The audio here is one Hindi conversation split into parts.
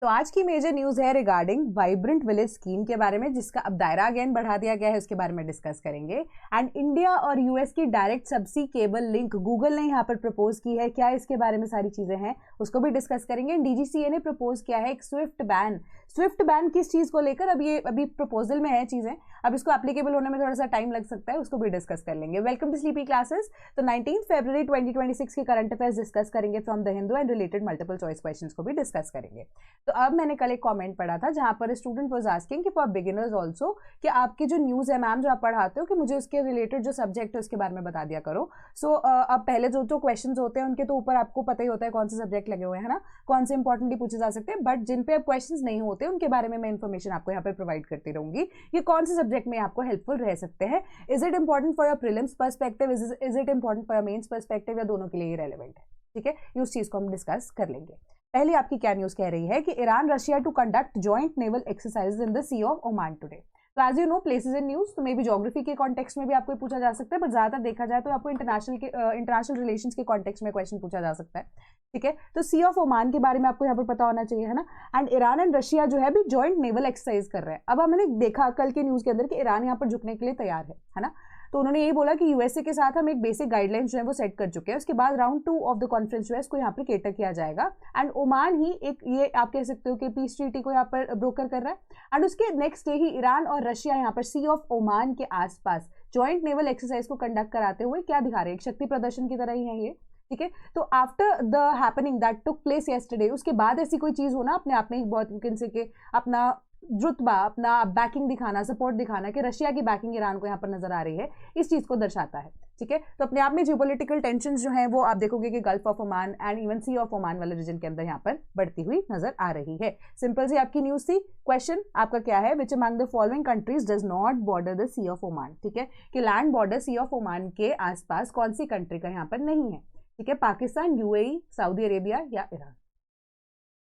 तो आज की मेजर न्यूज है रिगार्डिंग वाइब्रेंट विलेज स्कीम के बारे में, जिसका अब दायरा अगेन बढ़ा दिया गया है, उसके बारे में डिस्कस करेंगे। एंड इंडिया और यूएस की direct subsea cable link Google ने यहाँ पर प्रपोज की है, क्या इसके बारे में सारी चीजें हैं उसको भी डिस्कस करेंगे। डीजीसीए ने प्रपोज किया है एक स्विफ्ट बैन। स्विफ्ट बैन किस चीज को लेकर, अब ये अभी प्रपोजल में है चीजें, अब इसको एप्लीकेबल होने में थोड़ा सा टाइम लग सकता है, उसको भी डिस्कस कर लेंगे। Welcome to sleepy classes. तो 19 फरवरी 2026 के करंट अफेयर्स डिस्कस करेंगे from the Hindu and related multiple choice questions को भी डिस्कस करेंगे। तो अब मैंने कल एक कमेंट पढ़ा था जहां पर स्टूडेंट वाज आस्किंग कि फॉर बिगिनर्स आल्सो कि आपकी जो न्यूज़ है मैम जो आप पढ़ाते हो कि मुझे उसके रिलेटेड जो सब्जेक्ट है उसके बारे में बता दिया करो। सो अब पहले जो क्वेश्चंस होते हैं उनके तो ऊपर आपको पता ही होता है कौन से सब्जेक्ट लगे हुए हैं ना, कौन से इंपॉर्टेंटली पूछे जा सकते हैं, बट जिन पे अब क्वेश्चंस नहीं होते उनके बारे में मैं इन्फॉर्मेशन आपको यहाँ पर प्रोवाइड करती रहूंगी। ये कौन से सब्जेक्ट में आपको हेल्पफुल रह सकते हैं, is it important for your prelims perspective, is it important for your mains perspective, या दोनों के लिए रेलेवेंट है। ठीक है, उस चीज को हम डिस्कस कर लेंगे। पहली आपकी क्या न्यूज कह रही है कि Iran Russia to conduct joint naval exercises in the sea of Oman today. तो as you know places in news, तो मे बी ज्योग्राफी के कॉन्टेक्स्ट में भी आपको पूछा जा सकता है, बट ज्यादातर देखा जाए तो आपको इंटरनेशनल रिलेशंस के कॉन्टेक्स्ट में क्वेश्चन पूछा जा सकता है। ठीक है, तो सी ऑफ ओमान के बारे में आपको यहाँ पर पता होना चाहिए, है ना। एंड ईरान एंड रशिया जो है भी जॉइंट नेवल एक्सरसाइज कर रहे हैं। अब हमने देखा कल के न्यूज के अंदर कि ईरान यहाँ पर झुकने के लिए तैयार है ना। तो उन्होंने यही बोला कि यूएसए के साथ हम एक बेसिक गाइडलाइंस जो है वो सेट कर चुके हैं, उसके बाद राउंड 2 ऑफ द कॉन्फ्रेंस जो है इसको यहाँ पर केटर किया जाएगा। एंड ओमान ही एक ये आप कह सकते हो कि पीस ट्रीटी को यहाँ पर ब्रोकर कर रहा है। एंड उसके नेक्स्ट डे ही ईरान और रशिया यहाँ पर सी ऑफ ओमान के आसपास जॉइंट नेवल एक्सरसाइज को कंडक्ट कराते हुए क्या दिखा रहे हैं, एक शक्ति प्रदर्शन की तरह ही है ये। ठीक है, तो after the happening that took place yesterday, उसके बाद ऐसी कोई चीज होना अपने आप में एक बहुत मुमकिन से कि अपना रुतबा, अपना बैकिंग दिखाना, सपोर्ट दिखाना कि रशिया की बैकिंग ईरान को यहाँ पर नजर आ रही है, इस चीज को दर्शाता है। ठीक है, तो अपने आप में जियोपॉलिटिकल टेंशंस जो हैं वो आप देखोगे कि gulf of Oman and even sea of Oman वाले रीजन के अंदर यहाँ पर बढ़ती हुई नजर आ रही है। सिंपल सी आपकी न्यूज थी। क्वेश्चन आपका क्या है, which among the following countries does not border the sea of Oman. ठीक है, कि land border sea of Oman के आसपास कौन सी कंट्री का यहाँ पर नहीं है। ठीक है, पाकिस्तान, यूएई, सऊदी अरेबिया या ईरान।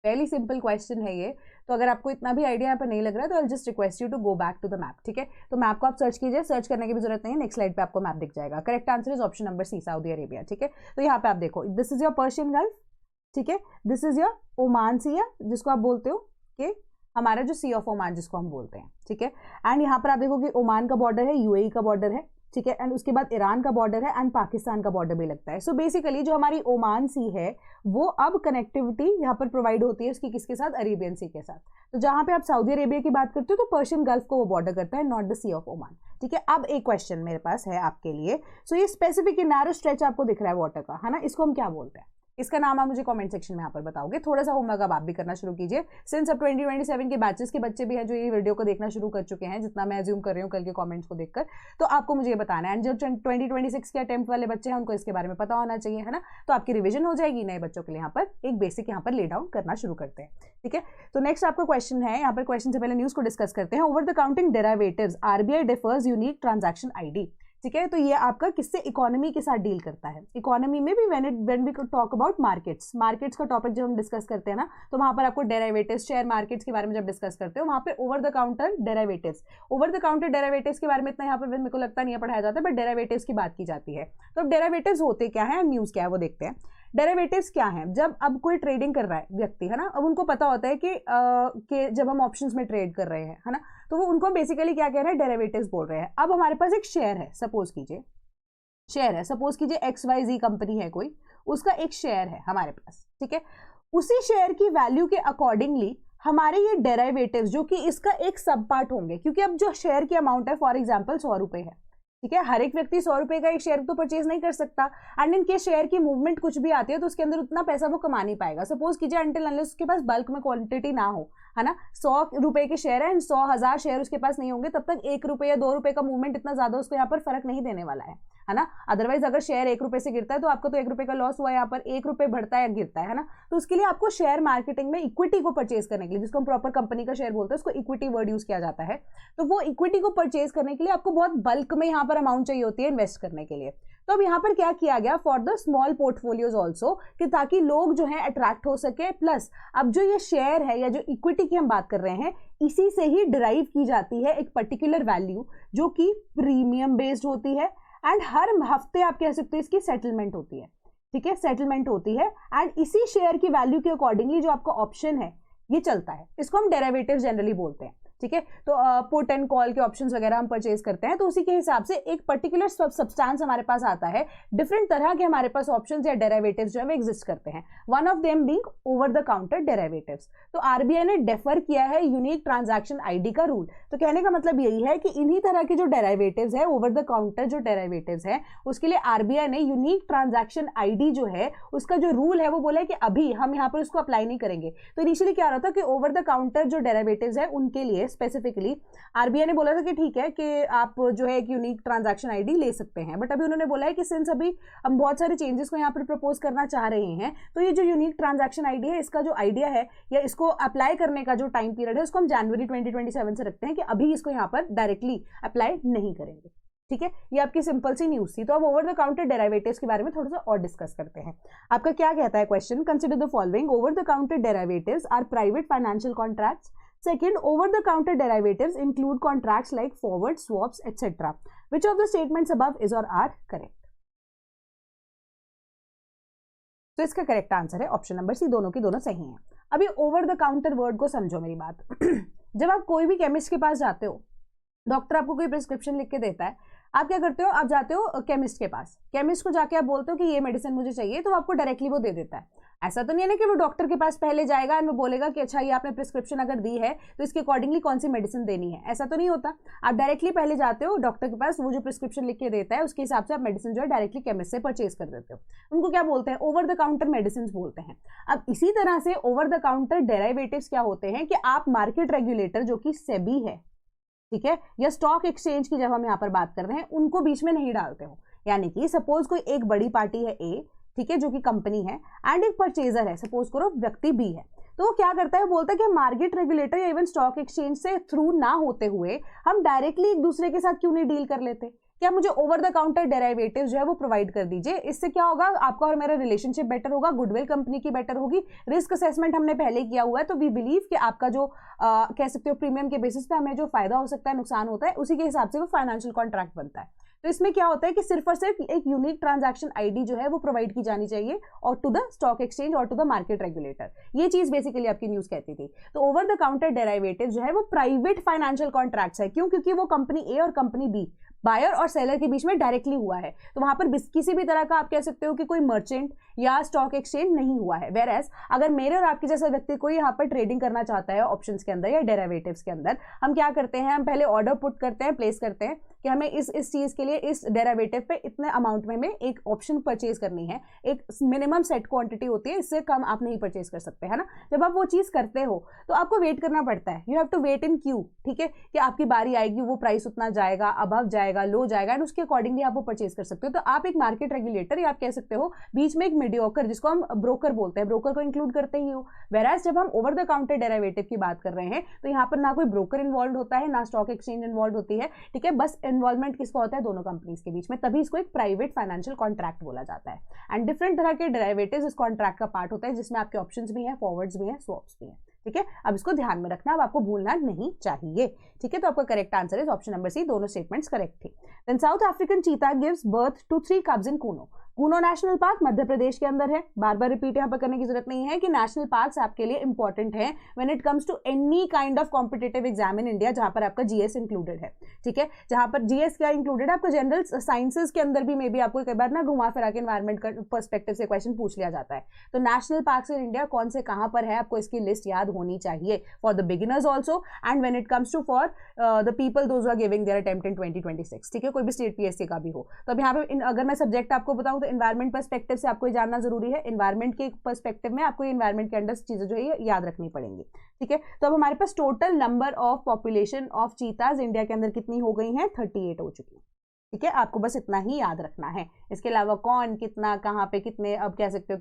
पहली सिंपल क्वेश्चन है ये। तो अगर आपको इतना भी आइडिया यहाँ पर नहीं लग रहा है तो I just request you to go back to the map. ठीक है, तो मैप को आप सर्च कीजिए, सर्च करने की भी जरूरत नहीं है, नेक्स्ट स्लाइड पे आपको मैप दिख जाएगा। Correct answer is option number C, Saudi Arabia. ठीक है, तो यहाँ पे आप देखो, this is your Persian gulf. ठीक है, this is your Oman sea है जिसको आप बोलते हो कि हमारा जो सी ऑफ ओमान जिसको हम बोलते हैं। ठीक है, एंड यहाँ पर आप देखो कि ओमान का बॉर्डर है, यूएई का बॉर्डर है। ठीक है, एंड उसके बाद ईरान का बॉर्डर है एंड पाकिस्तान का बॉर्डर भी लगता है। सो बेसिकली जो हमारी ओमान सी है वो अब कनेक्टिविटी यहाँ पर प्रोवाइड होती है उसकी किसके साथ, अरेबियन सी के साथ। तो जहां पे आप सऊदी अरेबिया की बात करते हो तो पर्शियन गल्फ को वो बॉर्डर करता है, not the sea of Oman. ठीक है, अब एक क्वेश्चन मेरे पास है आपके लिए। सो ये स्पेसिफिक नैरो स्ट्रेच आपको दिख रहा है वाटर का, है ना, इसको हम क्या बोलते हैं, इसका नाम आप मुझे कमेंट सेक्शन में यहाँ पर बताओगे। थोड़ा सा होमवर्क अब आप भी करना शुरू कीजिए, सिंस अब 2027 के बैचेस के बच्चे भी हैं जो ये वीडियो को देखना शुरू कर चुके हैं, जितना मैं अज्यूम कर रही हूँ कल के कमेंट्स को देखकर। तो आपको मुझे ये बताना है, एंड जो 2026 के अटेम्प्ट वाले बच्चे हैं उनको इसके बारे में पता होना चाहिए, है ना। तो आपकी रिविजन हो जाएगी, नए बच्चों के लिए यहाँ पर एक बेसिक यहाँ पर ले डाउन करना शुरू करते हैं। ठीक है, तो नेक्स्ट आपका क्वेश्चन है, यहाँ पर क्वेश्चन से पहले न्यूज को डिस्कस करते हैं। Over the counting derivatives RBI differs unique transaction ID. ठीक है, तो ये आपका किससे, इकोनॉमी के साथ डील करता है। इकोनॉमी में भी when we talk about markets का टॉपिक जब हम डिस्कस करते हैं ना, तो वहां पर आपको डेरिवेटिव्स, शेयर मार्केट्स के बारे में जब डिस्कस करते हो वहां पे ओवर द काउंटर डेरिवेटिव्स के बारे में इतना यहाँ पर मेरे को लगता नहीं है पढ़ाया जाता है, बट डेरिवेटिव्स की बात की जाती है। तो अब डेरिवेटिव्स होते क्या है, न्यूज क्या है वो देखते हैं। डेरिवेटिव्स क्या है, जब अब कोई ट्रेडिंग कर रहा है व्यक्ति, है ना, अब उनको पता होता है कि जब हम ऑप्शंस में ट्रेड कर रहे हैं, है ना, तो वो उनको बेसिकली क्या कह रहे हैं, डेरिवेटिव्स बोल रहे हैं। अब हमारे पास एक शेयर है, सपोज कीजिए XYZ कंपनी है कोई, उसका एक शेयर है हमारे पास। ठीक है, उसी शेयर की वैल्यू के अकॉर्डिंगली हमारे ये डेरिवेटिव्स जो कि इसका एक सब पार्ट होंगे, क्योंकि अब जो शेयर की अमाउंट है फॉर एग्जाम्पल 100 रुपए है। ठीक है, हर एक व्यक्ति 100 रुपए का एक शेयर तो परचेज नहीं कर सकता, एंड इनके शेयर की मूवमेंट कुछ भी आती है तो उसके अंदर उतना पैसा वो कमा नहीं पाएगा। सपोज कीजिए अनटिल अनलेस उसके पास बल्क में क्वांटिटी ना हो, है ना, 100 रुपए के शेयर है एंड 100,000 शेयर उसके पास नहीं होंगे, तब तक 1 रुपए या 2 रुपए का मूवमेंट इतना ज्यादा उसको यहाँ पर फर्क नहीं देने वाला है ना। अदरवाइज अगर शेयर 1 रुपए से गिरता है तो आपको तो 1 रुपए का लॉस हुआ, यहाँ पर 1 रुपए बढ़ता है या गिरता है ना। तो उसके लिए आपको शेयर मार्केटिंग में इक्विटी को परचेज करने के लिए, जिसको हम प्रॉपर कंपनी का शेयर बोलते हैं, उसको इक्विटी वर्ड यूज किया जाता है। तो वो इक्विटी को परचेज करने के लिए आपको बहुत बल्क में यहाँ पर अमाउंट चाहिए होती है इन्वेस्ट करने के लिए। तो अब यहाँ पर क्या किया गया, for the small portfolios also, कि ताकि लोग जो है अट्रैक्ट हो सके। प्लस अब जो ये शेयर है या जो इक्विटी की हम बात कर रहे हैं, इसी से ही डिराइव की जाती है एक पर्टिकुलर वैल्यू जो कि प्रीमियम बेस्ड होती है, एंड हर हफ्ते आप कह सकते हो इसकी सेटलमेंट होती है। ठीक है, सेटलमेंट होती है, एंड इसी शेयर की वैल्यू के अकॉर्डिंगली जो आपका ऑप्शन है ये चलता है, इसको हम डेरिवेटिव जनरली बोलते हैं, ठीक है। तो पुट एंड कॉल के ऑप्शंस वगैरह हम परचेज करते हैं, तो उसी के हिसाब से एक पर्टिकुलर सब्सटेंस हमारे पास आता है, डिफरेंट तरह के हमारे पास ऑप्शंस या डेरिवेटिव्स जो है वो एग्जिस्ट करते हैं, one of them being over the counter derivatives. तो आरबीआई ने डेफर किया है यूनिक ट्रांजैक्शन आईडी का रूल। तो कहने का मतलब यही है कि इन्हीं तरह के जो डेरिवेटिव्स है, ओवर द काउंटर जो डेरिवेटिव्स है, उसके लिए आरबीआई ने यूनिक ट्रांजैक्शन आईडी जो है उसका जो रूल है वो बोला है कि अभी हम यहाँ पर उसको अप्लाई नहीं करेंगे। तो इनिशियली क्या रहा था कि ओवर द काउंटर जो डेरिवेटिव्स है उनके लिए स्पेसिफिकली आरबीआई ने बोला था कि ठीक है कि आप जो है एक यूनिक ट्रांजैक्शन आईडी ले सकते हैं, बट अभी उन्होंने बोला है कि सिंस अभी हम बहुत सारे चेंजेस को यहाँ पर प्रपोज करना चाह रहे हैं, तो ये जो यूनिक ट्रांजैक्शन आईडी है इसका जो आइडिया है या इसको अप्लाई करने का जो टाइम पीरियड है उसको हम जनवरी 2027 से रखते हैं कि अभी इसको यहाँ पर डायरेक्टली अप्लाई नहीं करेंगे, ठीक है। ये आपकी सिंपल सी न्यूज थी। तो अब ओवर द काउंटर डेरिवेटिव्स के बारे में थोड़ा सा और डिस्कस करते हैं। आपका क्या कहता है question, consider the following, over the counter derivatives are private financial contracts. Second, over-the-counter derivatives include contracts like forward, swaps, etc. Which of the statements above is or are correct? तो इसका करेक्ट आंसर है ऑप्शन नंबर सी, दोनों की दोनों सही हैं। अभी ओवर द काउंटर वर्ड को समझो मेरी बात। जब आप कोई भी केमिस्ट के पास जाते हो, डॉक्टर आपको कोई प्रिस्क्रिप्शन लिख के देता है, आप क्या करते हो, आप जाते हो केमिस्ट के पास, केमिस्ट को जाके आप बोलते हो कि ये मेडिसिन मुझे चाहिए, तो आपको डायरेक्टली वो दे देता है। ऐसा तो नहीं है ना कि वो डॉक्टर के पास पहले जाएगा और वो बोलेगा कि अच्छा ये आपने प्रिस्क्रिप्शन अगर दी है तो इसके अकॉर्डिंगली कौन सी मेडिसिन देनी है, ऐसा तो नहीं होता। आप डायरेक्टली पहले जाते हो डॉक्टर के पास, वो जो प्रिस्क्रिप्शन लिख के देता है उसके हिसाब से आप मेडिसिन जो है डायरेक्टली केमिस्ट से परचेज कर देते हो। उनको क्या बोलते हैं, ओवर द काउंटर मेडिसिन बोलते हैं। अब इसी तरह से ओवर द काउंटर डेरिवेटिव्स क्या होते हैं कि आप मार्केट रेगुलेटर जो कि सेबी है, ठीक है, या स्टॉक एक्सचेंज की जब हम यहाँ पर बात कर रहे हैं, उनको बीच में नहीं डालते हो। यानी कि सपोज कोई एक बड़ी पार्टी है ए, ठीक है, जो कि कंपनी है, एंड एक परचेजर है, सपोज करो व्यक्ति बी है, तो वो क्या करता है, बोलता है कि मार्केट रेगुलेटर या इवन स्टॉक एक्सचेंज से थ्रू ना होते हुए हम डायरेक्टली एक दूसरे के साथ क्यों नहीं डील कर लेते, क्या मुझे ओवर द काउंटर डेरिवेटिव जो है वो प्रोवाइड कर दीजिए। इससे क्या होगा, आपका और मेरा रिलेशनशिप बेटर होगा, गुडविल कंपनी की बेटर होगी, रिस्क असेसमेंट हमने पहले किया हुआ है, तो वी बिलीव कि आपका जो कह सकते हो प्रीमियम के बेसिस पे हमें जो फायदा हो सकता है, नुकसान होता है, उसी के हिसाब से वो फाइनेंशियल कॉन्ट्रैक्ट बनता है। तो इसमें क्या होता है कि सिर्फ और सिर्फ एक यूनिक ट्रांजैक्शन आईडी जो है वो प्रोवाइड की जानी चाहिए और टू द स्टॉक एक्सचेंज और टू द मार्केट रेगुलेटर। ये चीज बेसिकली आपकी न्यूज कहती थी। तो ओवर द काउंटर डेरिवेटिव जो है वो प्राइवेट फाइनेंशियल कॉन्ट्रैक्ट्स है। क्यों? क्योंकि वो कंपनी ए और कंपनी बी, बायर और सेलर के बीच में डायरेक्टली हुआ है, तो वहां पर किसी भी तरह का आप कह सकते हो कि कोई मर्चेंट या स्टॉक एक्सचेंज नहीं हुआ है। वेर एज अगर मेरे और आपके जैसा व्यक्ति कोई यहाँ पर ट्रेडिंग करना चाहता है ऑप्शंस के अंदर या डेरिवेटिव्स के अंदर, हम क्या करते हैं, हम पहले ऑर्डर पुट करते हैं, प्लेस करते हैं कि हमें इस चीज के लिए इस डेरिवेटिव पे इतने अमाउंट में हमें एक ऑप्शन परचेज करनी है, एक मिनिमम सेट क्वांटिटी होती है, इससे कम आप नहीं परचेज कर सकते, है ना। जब आप वो चीज करते हो तो आपको वेट करना पड़ता है, you have to wait in queue, ठीक है, कि आपकी बारी आएगी, वो प्राइस उतना जाएगा, अबव जाएगा, लो जाएगा, एंड उसके अकॉर्डिंगली आप वो परचेज कर सकते हो। तो आप एक मार्केट रेगुलेटर या आप कह सकते हो बीच में एक मीडियोकर, जिसको हम ब्रोकर बोलते हैं, ब्रोकर को इंक्लूड करते ही हो। वेराज जब हम ओवर द काउंटर डेरिवेटिव की बात कर रहे हैं तो यहाँ पर ना कोई ब्रोकर इन्वॉल्व होता है, ना स्टॉक एक्सचेंज इन्वॉल्व होती है, ठीक है, बस इन्वॉल्वमेंट किसका होता है, दोनों कंपनीज के बीच में, तभी इसको एक प्राइवेट फाइनेंशियल कॉन्ट्रैक्ट बोला जाता है। एंड डिफरेंट तरह के डेरिवेटिव्स इस कॉन्ट्रैक्ट का पार्ट होता है, जिसमें आपके ऑप्शंस भी हैं, फॉरवर्ड्स भी हैं, स्वैप्स भी हैं, ठीक है। अब इसको ध्यान में रखना, अब आपको भूलना नहीं चाहिए, ठीक है। तो आपका करेक्ट आंसर है ऑप्शन नंबर सी, दोनों स्टेटमेंट्स करेक्ट थी। Then South African cheetah gives birth to 3 cubs in Kuno. Kuno national park Madhya Pradesh के अंदर है। बार बार रिपीट यहाँ पर करने की जरूरत नहीं है कि नेशनल पार्क्स आपके लिए इंपॉर्टेंट है when it comes to any kind of competitive exam in India, जहां पर आपका जीएस इंक्लूडेड है, ठीक है। जहां पर जीएस क्या इंक्लूडेड है, आपका जनरल साइंसेज के अंदर भी मे बी आपको कई बार ना घुमा फिरा के एनवायरमेंट का पर्सपेक्टिव से क्वेश्चन पूछ लिया जाता है। तो नेशनल पार्क्स इन इंडिया कौन से कहां पर है, आपको इसकी लिस्ट याद होनी चाहिए for the beginners also and when it comes to for the people those are giving their attempt in 2026, ठीक है, कोई भी स्टेट पीएससी का भी हो। तो अब यहाँ पे अगर मैं सब्जेक्ट आपको बताऊं तो एनवायरमेंट पर्सपेक्टिव से आपको ये जानना जरूरी है, एनवायरमेंट के पर्सपेक्टिव में आपको एनवायरमेंट के अंदर चीजें जो है याद रखनी पड़ेंगी, ठीक है। तो अब हमारे पास total number of population of cheetahs India के अंदर कितनी हो गई है, 38 हो चुकी है, ठीक है। आपको बस इतना ही याद रखना है, इसके अलावा कौन कितना कहाँ पे कितने, अब कह सकते हो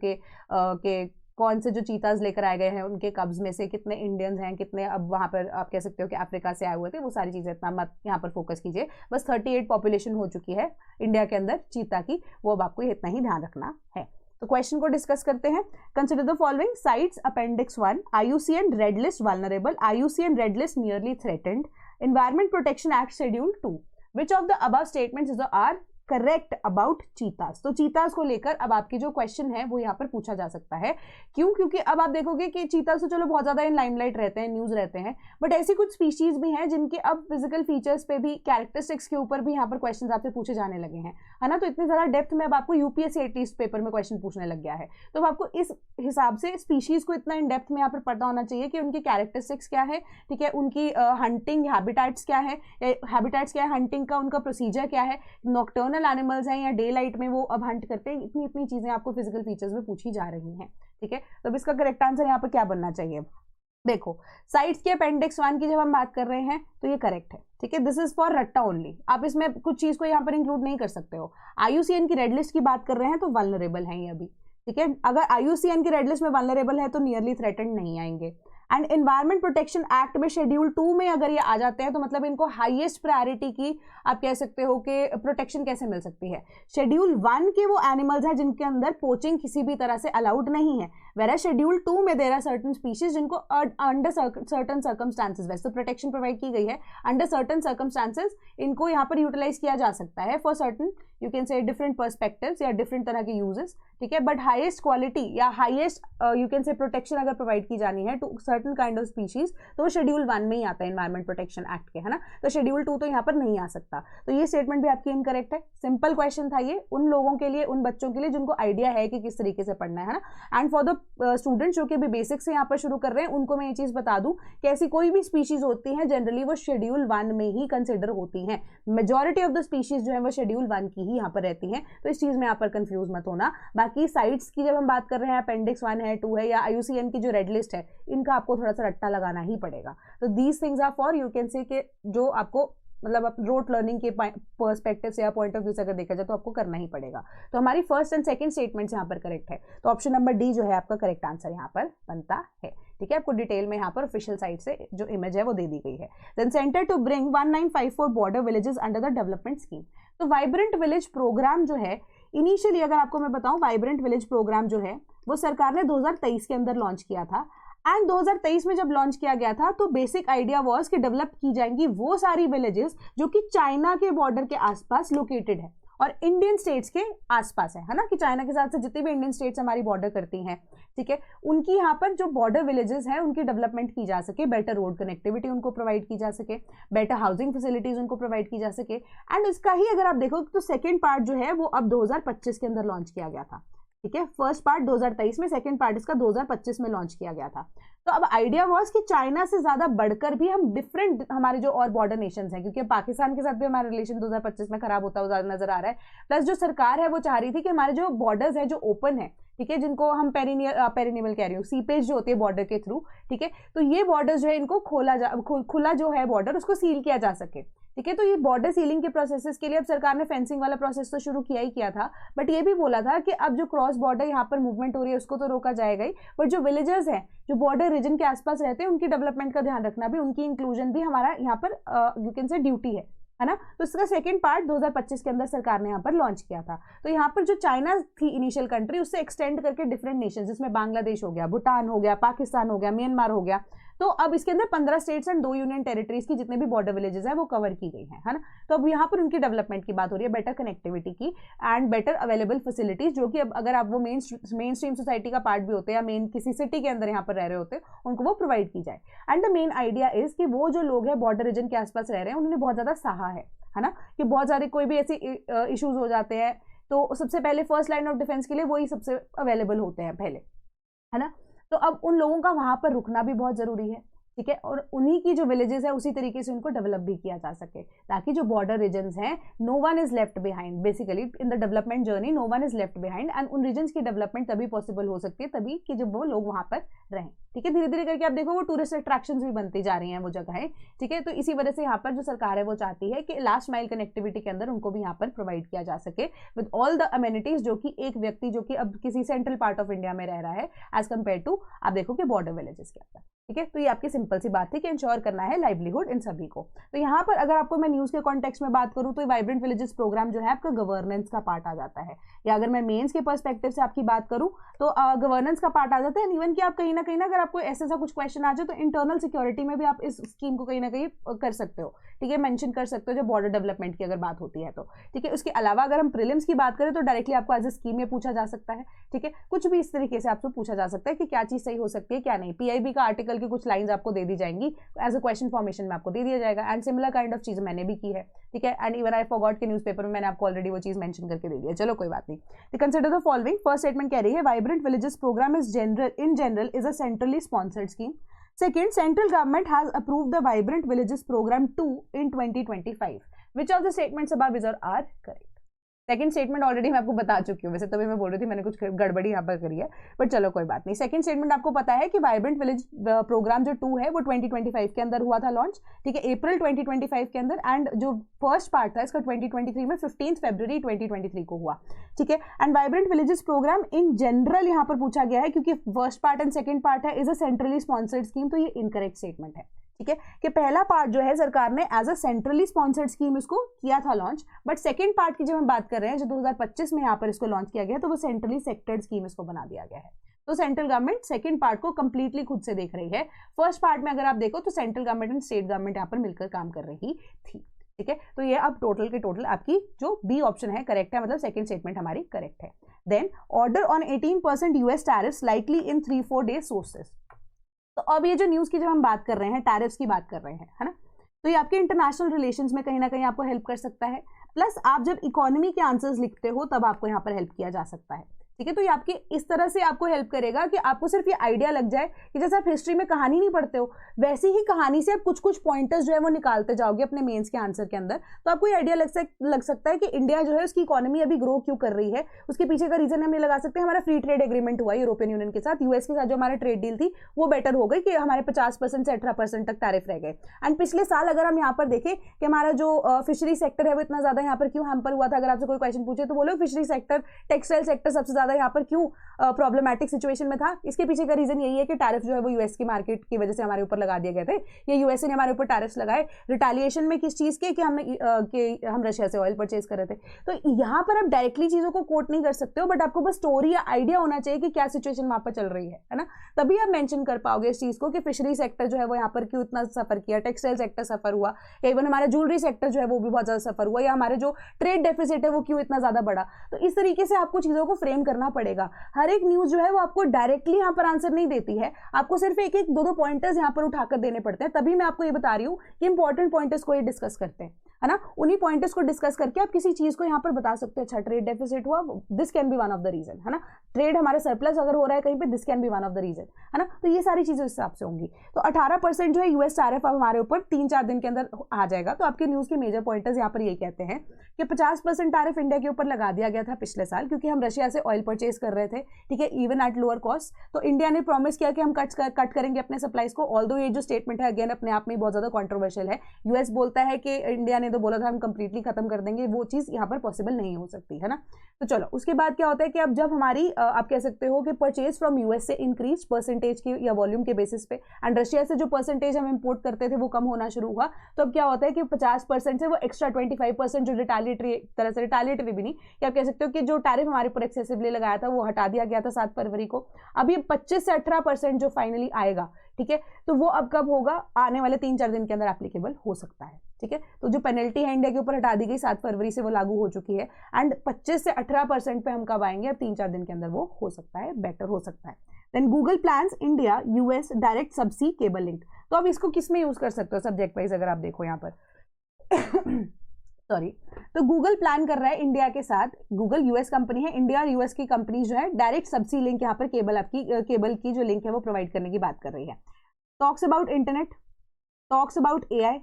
कि कौन से जो चीताज लेकर आए गए हैं उनके कब्ज में से कितने इंडियंस हैं, कितने अब वहां पर आप कह सकते हो कि अफ्रीका से आए हुए थे, वो सारी चीजें इतना मत यहाँ पर फोकस कीजिए। बस 38 पॉपुलेशन हो चुकी है इंडिया के अंदर चीता की, वो अब आपको इतना ही ध्यान रखना है। तो क्वेश्चन को डिस्कस करते हैं। Consider the following sites appendix 1, IUCN red list vulnerable, IUCN red list nearly threatened, environment protection act schedule 2, which of the above statements is are correct about cheetahs. तो चीतास को लेकर अब आपकी जो क्वेश्चन है वो यहाँ पर पूछा जा सकता है। क्यों? क्योंकि अब आप देखोगे कि चीतास तो चलो बहुत ज्यादा इन लाइमलाइट रहते हैं, न्यूज रहते हैं, बट ऐसी कुछ स्पीशीज भी हैं जिनके अब फिजिकल फीचर्स पे भी, कैरेक्टरिस्टिक्स के ऊपर भी यहाँ पर क्वेश्चन आपसे पूछे जाने लगे हैं, है ना। तो इतनी ज्यादा डेप्थ में अब आपको यूपीएससी एटलीस्ट पेपर में क्वेश्चन पूछने लग गया है। तो आपको इस हिसाब से स्पीशीज को इतना इन डेप्थ में यहाँ पर पता होना चाहिए कि उनकी कैरेक्टरिस्टिक्स क्या है, ठीक है, उनकी हंटिंग हैबिटेट्स क्या है, हंटिंग का उनका प्रोसीजर क्या है, नॉकटर्नल एनिमल्स हैं या डे लाइट में वो अब हंट करते हैं, इतनी इतनी चीजें आपको फिजिकल फीचर्स में पूछी जा रही हैं, ठीक है। तो इसका करेक्ट आंसर यहाँ पर क्या बनना चाहिए? देखो, साइट्स के अपेंडिक्स 1 की जब हम बात कर रहे हैं तो ये करेक्ट है, ठीक है। दिस इज फॉर रट्टा ओनली, आप इसमें कुछ चीज को यहाँ पर इंक्लूड नहीं कर सकते हो। IUCN की रेड लिस्ट की बात कर रहे हैं तो वल्नरेबल है ये अभी, ठीक है। अगर IUCN की रेड लिस्ट में वल्नरेबल है तो नियरली थ्रेटेंड नहीं आएंगे। एंड एनवायरमेंट प्रोटेक्शन एक्ट में शेड्यूल 2 में अगर ये आ जाते हैं तो मतलब इनको हाईएस्ट प्रायोरिटी की आप कह सकते हो कि प्रोटेक्शन कैसे मिल सकती है। शेड्यूल 1 के वो एनिमल्स हैं जिनके अंदर पोचिंग किसी भी तरह से अलाउड नहीं है, वेरा शेड्यूल 2 में देयर आर सर्टेन स्पीशीज जिनको अंडर सर्टेन सर्कमस्टांसेस, वैसे तो प्रोटेक्शन प्रोवाइड की गई है, अंडर सर्टेन सर्कमस्टांसेस इनको यहाँ पर यूटिलाइज किया जा सकता है for certain you can say different perspectives या डिफरेंट तरह के यूजेस, ठीक है। बट हाईएस्ट क्वालिटी या highest you can say protection अगर प्रोवाइड की जानी है to certain kind of species तो वो शेड्यूल 1 में ही आता है एनवायरमेंट प्रोटेक्शन एक्ट के, है ना। तो शेड्यूल 2 तो यहाँ पर नहीं आ सकता, तो ये स्टेटमेंट भी आपकी इनकरेक्ट है। सिंपल क्वेश्चन था ये उन लोगों के लिए, उन बच्चों के लिए जिनको आइडिया है कि किस तरीके से पढ़ना है ना। एंड फॉर द स्टूडेंट्स जो कि भी बेसिक से यहाँ पर शुरू कर रहे हैं उनको मैं ये चीज बता दूं कि ऐसी कोई भी स्पीशीज होती है जनरली वो शेड्यूल 1 में ही कंसिडर होती हैं। मेजॉरिटी ऑफ द स्पीशीज जो है वो शेड्यूल 1 की ही यहाँ पर रहती हैं, तो इस चीज में यहाँ पर कंफ्यूज मत होना। बाकी साइट्स की जब हम बात कर रहे हैं, अपेंडिक्स 1 है, 2 है या IUCN की जो रेड लिस्ट है, इनका आपको थोड़ा सा रट्टा लगाना ही पड़ेगा। तो these things are for you can say कि जो आपको मतलब आप रोट लर्निंग के पर्सपेक्टिव से या पॉइंट ऑफ व्यू से अगर देखा जाए तो आपको करना ही पड़ेगा। तो हमारी फर्स्ट एंड सेकंड स्टेटमेंट्स यहाँ पर करेक्ट है, तो ऑप्शन नंबर डी जो है आपका करेक्ट आंसर यहाँ पर बनता है, ठीक है। आपको डिटेल में यहाँ पर ऑफिशियल साइट से जो इमेज है वो दे दी गई है। Then centre to bring 1954 border villages under the development scheme. तो वाइब्रेंट विलेज प्रोग्राम जो है इनिशियली अगर आपको मैं बताऊं, वाइब्रेंट विलेज प्रोग्राम जो है वो सरकार ने 2023 के अंदर लॉन्च किया था। एंड 2023 में जब लॉन्च किया गया था तो बेसिक आइडिया वाज कि डेवलप की जाएंगी वो सारी विलेजेस जो कि चाइना के बॉर्डर के आसपास लोकेटेड है और इंडियन स्टेट्स के आसपास है ना, कि चाइना के साथ से जितनी भी इंडियन स्टेट्स हमारी बॉर्डर करती हैं, ठीक है, उनकी यहाँ पर जो बॉर्डर विलेजेस हैं उनकी डेवलपमेंट की जा सके, बेटर रोड कनेक्टिविटी उनको प्रोवाइड की जा सके, बेटर हाउसिंग फैसिलिटीज उनको प्रोवाइड की जा सके। एंड इसका ही अगर आप देखो तो सेकेंड पार्ट जो है वो अब 2025 के अंदर लॉन्च किया गया था, ठीक है। फर्स्ट पार्ट 2023 में, सेकंड पार्ट इसका 2025 में लॉन्च किया गया था। तो अब आइडिया वाज कि चाइना से ज्यादा बढ़कर भी हम डिफरेंट हमारे जो और बॉर्डर नेशंस हैं, क्योंकि पाकिस्तान के साथ भी हमारा रिलेशन 2025 में खराब होता हुआ ज्यादा नजर आ रहा है, प्लस जो सरकार है वो चाह रही थी कि हमारे जो बॉर्डर्स है जो ओपन है, ठीक है, जिनको हम पेरिनियल कह रही हूँ, सीपेज जो होती है बॉर्डर के थ्रू, ठीक है, तो ये बॉर्डर्स जो है इनको खुला जो है बॉर्डर उसको सील किया जा सके, ठीक है। तो ये बॉर्डर सीलिंग के प्रोसेसेस के लिए अब सरकार ने फेंसिंग वाला प्रोसेस तो शुरू किया ही किया था, बट ये भी बोला था कि अब जो क्रॉस बॉर्डर यहाँ पर मूवमेंट हो रही है उसको तो रोका जाएगा ही, बट जो विलेजर्स हैं जो बॉर्डर रीजन के आसपास रहते हैं उनकी डेवलपमेंट का ध्यान रखना भी, उनकी इंक्लूजन भी हमारा यहाँ पर यू कैन से ड्यूटी है ना। तो इसका सेकंड पार्ट 2025 के अंदर सरकार ने यहाँ पर लॉन्च किया था। तो यहाँ पर जो चाइना थी इनिशियल कंट्री उससे एक्सटेंड करके डिफरेंट नेशन, जिसमें बांग्लादेश हो गया, भूटान हो गया, पाकिस्तान हो गया, म्यांमार हो गया, तो अब इसके अंदर 15 स्टेट्स एंड 2 यूनियन टेरिटरीज की जितने भी बॉर्डर विलेजेस हैं वो कवर की गई हैं, है ना। तो अब यहाँ पर उनकी डेवलपमेंट की बात हो रही है, बेटर कनेक्टिविटी की एंड बेटर अवेलेबल फैसिलिटीज, जो कि अब अगर आप वो मेन स्ट्रीम सोसाइटी का पार्ट भी होते हैं या मेन किसी सिटी के अंदर यहाँ पर रह रहे होते हैं उनको वो प्रोवाइड की जाए। And the main idea is कि वो जो लोग हैं बॉर्डर रीजन के आसपास रह रहे हैं उन्होंने बहुत ज्यादा सहा है ना, कि बहुत सारे कोई भी ऐसे इश्यूज हो जाते हैं तो सबसे पहले फर्स्ट लाइन ऑफ डिफेंस के लिए वही सबसे अवेलेबल होते हैं पहले, है ना। तो अब उन लोगों का वहां पर रुकना भी बहुत जरूरी है, ठीक है, और उन्हीं की जो विलेजेस है उसी तरीके से उनको डेवलप भी किया जा सके ताकि जो बॉर्डर रीजन्स हैं no one is left behind, basically in the development journey no one is left behind, and उन रीजन्स की डेवलपमेंट तभी पॉसिबल हो सकती है तभी कि जब वो लोग वहां पर रहें, ठीक है। धीरे धीरे करके आप देखो वो टूरिस्ट अट्रैक्शंस भी बनती जा रही हैं वो जगहें, ठीक है। तो इसी वजह से यहाँ पर जो सरकार है वो चाहती है कि लास्ट माइल कनेक्टिविटी के अंदर उनको भी यहाँ पर प्रोवाइड किया जा सके विद ऑल द अमेनिटीज, जो कि एक व्यक्ति जो कि अब किसी सेंट्रल पार्ट ऑफ इंडिया में रह रहा है एज कम्पेयर टू आप देखो कि बॉर्डर विलेजेस के अंदर, ठीक है। तो ये आपकी सिंपल सी बात थी कि इंश्योर करना है लाइवलीहुड इन सभी को। तो यहाँ पर अगर आपको मैं न्यूज के कॉन्टेक्स्ट में बात करूँ तो वाइब्रेंट विलेजेस प्रोग्राम जो है आपका गवर्नेंस का पार्ट आ जाता है, या अगर मैं मेंस के पर्सपेक्टिव से आपकी बात करूँ तो गवर्नेंस का पार्ट आ जाता है। इवन कि आप कहीं ना अगर आपको ऐसा कुछ क्वेश्चन आ जाए तो इंटरनल सिक्योरिटी में भी आप इस स्कीम को कहीं ना कहीं कर सकते हो, ठीक है, मेंशन कर सकते हो जब बॉर्डर डेवलपमेंट की अगर बात होती है तो, ठीक है। उसके अलावा अगर हम प्रीलिम्स की बात करें तो डायरेक्टली आपको एज ए स्कीम में पूछा जा सकता है, ठीक है। कुछ भी इस तरीके से आपसे पूछा जा सकता है कि क्या चीज सही हो सकती है क्या नहीं। पीआईबी का आर्टिकल की कुछ लाइंस आपको दे दी जाएंगी एज अ क्वेश्चन फॉर्मेशन में आपको दे दिया जाएगा, एंड सिमिलर काइंड ऑफ चीज मैंने भी की है, ठीक है। एंड इवन आई फॉरगॉट के न्यूज़पेपर में मैंने आपको ऑलरेडी वो चीज मेंशन करके दे दिया, चलो कोई बात नहीं। तो consider the following, first statement कह रही है vibrant villages programme is in general is a centrally sponsored scheme. Second, central government has approved the Vibrant Villages Program 2 in 2025. Which of the statements above is or are correct? Second statement already मैं आपको बता चुकी हूँ, वैसे तभी मैं बोल रही थी मैंने कुछ गड़बड़ी यहाँ पर करी है, बट चलो कोई बात नहीं। सेकंड स्टेटमेंट आपको पता है कि वाइब्रेंट विलेज प्रोग्राम जो 2 है वो 2025 के अंदर हुआ था लॉन्च, ठीक है, अप्रैल 2025 के अंदर, एंड जो फर्स्ट पार्ट था इसका 2023 में 15 फरवरी 2023 को हुआ, ठीक है। And vibrant villages programme in general यहाँ पर पूछा गया है क्योंकि first part and second part है is a centrally sponsored scheme, तो ये इनकरेक्ट स्टेटमेंट है, ठीक है, कि पहला पार्ट जो है सरकार ने as a centrally sponsored scheme इसको किया था लॉन्च, बट सेकंड पार्ट की जब हम बात कर रहे हैं जो 2025 में यहाँ पर इसको लॉन्च किया गया तो वो सेंट्रली सेक्टर्ड स्कीम इसको बना दिया गया है। तो सेंट्रल गवर्नमेंट सेकंड पार्ट को कंप्लीटली खुद से देख रही है। फर्स्ट पार्ट में अगर आप देखो तो central government and state government यहाँ पर मिलकर काम कर रही थी, ठीक है। तो ये अब टोटल के टोटल आपकी जो बी ऑप्शन है करेक्ट है, मतलब सेकंड स्टेटमेंट हमारी करेक्ट है। Then order on 18% US tariffs likely in 3-4 days sources. तो अब ये जो न्यूज़ की जब हम बात कर रहे हैं, टैरिफ्स की बात कर रहे हैं, है ना, तो ये आपके इंटरनेशनल रिलेशंस में कहीं ना कहीं आपको हेल्प कर सकता है, प्लस आप जब इकोनॉमी के आंसर्स लिखते हो तब आपको यहाँ पर हेल्प किया जा सकता है, ठीक है। तो ये आपके इस तरह से आपको हेल्प करेगा कि आपको सिर्फ ये आइडिया लग जाए कि जैसे आप हिस्ट्री में कहानी नहीं पढ़ते हो वैसी ही कहानी से आप कुछ कुछ पॉइंटर्स जो है वो निकालते जाओगे अपने मेंस के आंसर के अंदर, तो आपको ये आइडिया लग सकता है कि इंडिया जो है उसकी इकोनॉमी अभी ग्रो क्यों कर रही है। उसके पीछे का रीजन हम ये लगा सकते हैं, हमारा फ्री ट्रेड एग्रीमेंट हुआ यूरोपियन यूनियन के साथ, यूएस के साथ जो हमारा ट्रेड डील थी वो बेटर हो गई कि हमारे 50% से 18% तक टैरिफ रह गए। एंड पिछले साल अगर हम यहाँ पर देखें कि हमारा जो फिशरी सेक्टर है वो इतना ज्यादा यहाँ पर क्यों हैम्पर हुआ था, अगर आपसे कोई क्वेश्चन पूछे तो बोलो फिशरी सेक्टर, टेक्सटाइल सेक्टर सबसे ज्यादा यहाँ पर क्यों प्रॉब्लमेटिक सिचुएशन में था। इसके पीछे का रीजन यही है कि टैरिफ जो है वो यूएस की मार्केट की वजह से हमारे ऊपर लगा दिए गए थे, ये यूएसए ने हमारे ऊपर टैरिफ्स लगाए रिटेलिएशन में किस चीज के, कि हम रशिया से ऑयल परचेज कर रहे थे। तो यहाँ पर आप डायरेक्टली चीजों को कोट नहीं कर सकते हो, बट आपको बस स्टोरी या आइडिया होना चाहिए कि क्या सिचुएशन वहां पर चल रही है ना, तभी आप मेंशन कर पाओगे इस चीज को कि फिशरी सेक्टर जो है वो यहाँ पर क्यों इतना सफर किया, टेक्सटाइल सेक्टर सफर हुआ, इवन हमारा ज्वेलरी सेक्टर जो है वो भी बहुत ज्यादा सफर हुआ, या हमारे जो ट्रेड डेफिसिट है वो क्यों इतना ज्यादा बढ़ा। तो इस तरीके से आपको चीजों को फ्रेम करना पड़ेगा। हर एक न्यूज जो है वो आपको डायरेक्टली यहाँ पर आंसर नहीं देती है, आपको सिर्फ एक एक दो पॉइंटर्स यहाँ पर उठाकर देने पड़ते हैं, तभी मैं आपको ये बता रही हूँ कि इंपॉर्टेंट पॉइंटर्स को ये डिस्कस करते हैं, है ना। उन्हीं पॉइंटर्स को डिस्कस करके आप किसी चीज को यहाँ पर बता सकते हो, अच्छा ट्रेड डेफिसिट हुआ, this can be one of the reason, है ना, ट्रेड हमारे सरप्लस अगर हो रहा है कहीं पे, this can be one of the reason, है ना। तो ये सारी चीजें इस हिसाब से होंगी। तो 18% जो है यूएस टैरिफ अब हमारे ऊपर 3-4 दिन के अंदर आ जाएगा। तो आपके न्यूज के मेजर पॉइंटर्स यहाँ पर ये कहते हैं कि 50% टैरिफ इंडिया के ऊपर लगा दिया गया था पिछले साल, क्योंकि हम रशिया से ऑयल परचेज कर रहे थे, ठीक है, इवन एट लोअर कॉस्ट। तो इंडिया ने प्रॉमिस किया कि हम कट करेंगे अपने सप्लाईज को, ऑल्दो ये जो स्टेटमेंट है अगेन अपने आप में बहुत ज्यादा कॉन्ट्रोवर्शियल है। यूएस बोलता है कि इंडिया ने तो बोला था हम कंप्लीटली खत्म कर देंगे, वो चीज यहाँ पर पॉसिबल नहीं हो सकती, है ना। तो चलो उसके बाद क्या होता है कि अब जब हमारी आप कह सकते हो कि परचेज फ्रॉम यूएस से इंक्रीज परसेंटेज की या वॉल्यूम के बेसिस पे, एंड रशिया से जो परसेंटेज हम इंपोर्ट करते थे वो कम होना शुरू हुआ, तो अब क्या होता है कि 50% से वो एक्स्ट्रा 25% जो रिटेलिएटरी, तरह से रिटेलिएटरी भी नहीं, या आप कह सकते हो कि जो टैरिफ हमारे ऊपर एक्सेसिवली लगाया था वो हटा दिया गया था 7 फरवरी को। अब ये 25 से 18% जो फाइनली आएगा, ठीक है, तो वो अब कब होगा, आने वाले 3-4 दिन के अंदर एप्लीकेबल हो सकता है, ठीक है। तो जो पेनल्टी है इंडिया के ऊपर हटा दी गई 7 फरवरी से, वो लागू हो चुकी है, एंड 25 से 18% पे हम कब आएंगे, अब 3-4 दिन के अंदर वो हो सकता है, बेटर हो सकता है। Then Google plans India US direct subsea cable link. तो अब इसको किस में यूज कर सकते हो सब्जेक्ट वाइज, अगर आप देखो यहाँ पर सॉरी, तो गूगल प्लान कर रहा है इंडिया के साथ, गूगल यूएस कंपनी है, इंडिया और यूएस की कंपनी जो है डायरेक्ट सबसी लिंक यहाँ पर केबल की जो लिंक है वो प्रोवाइड करने की बात कर रही है। Talks about internet, talks about AI,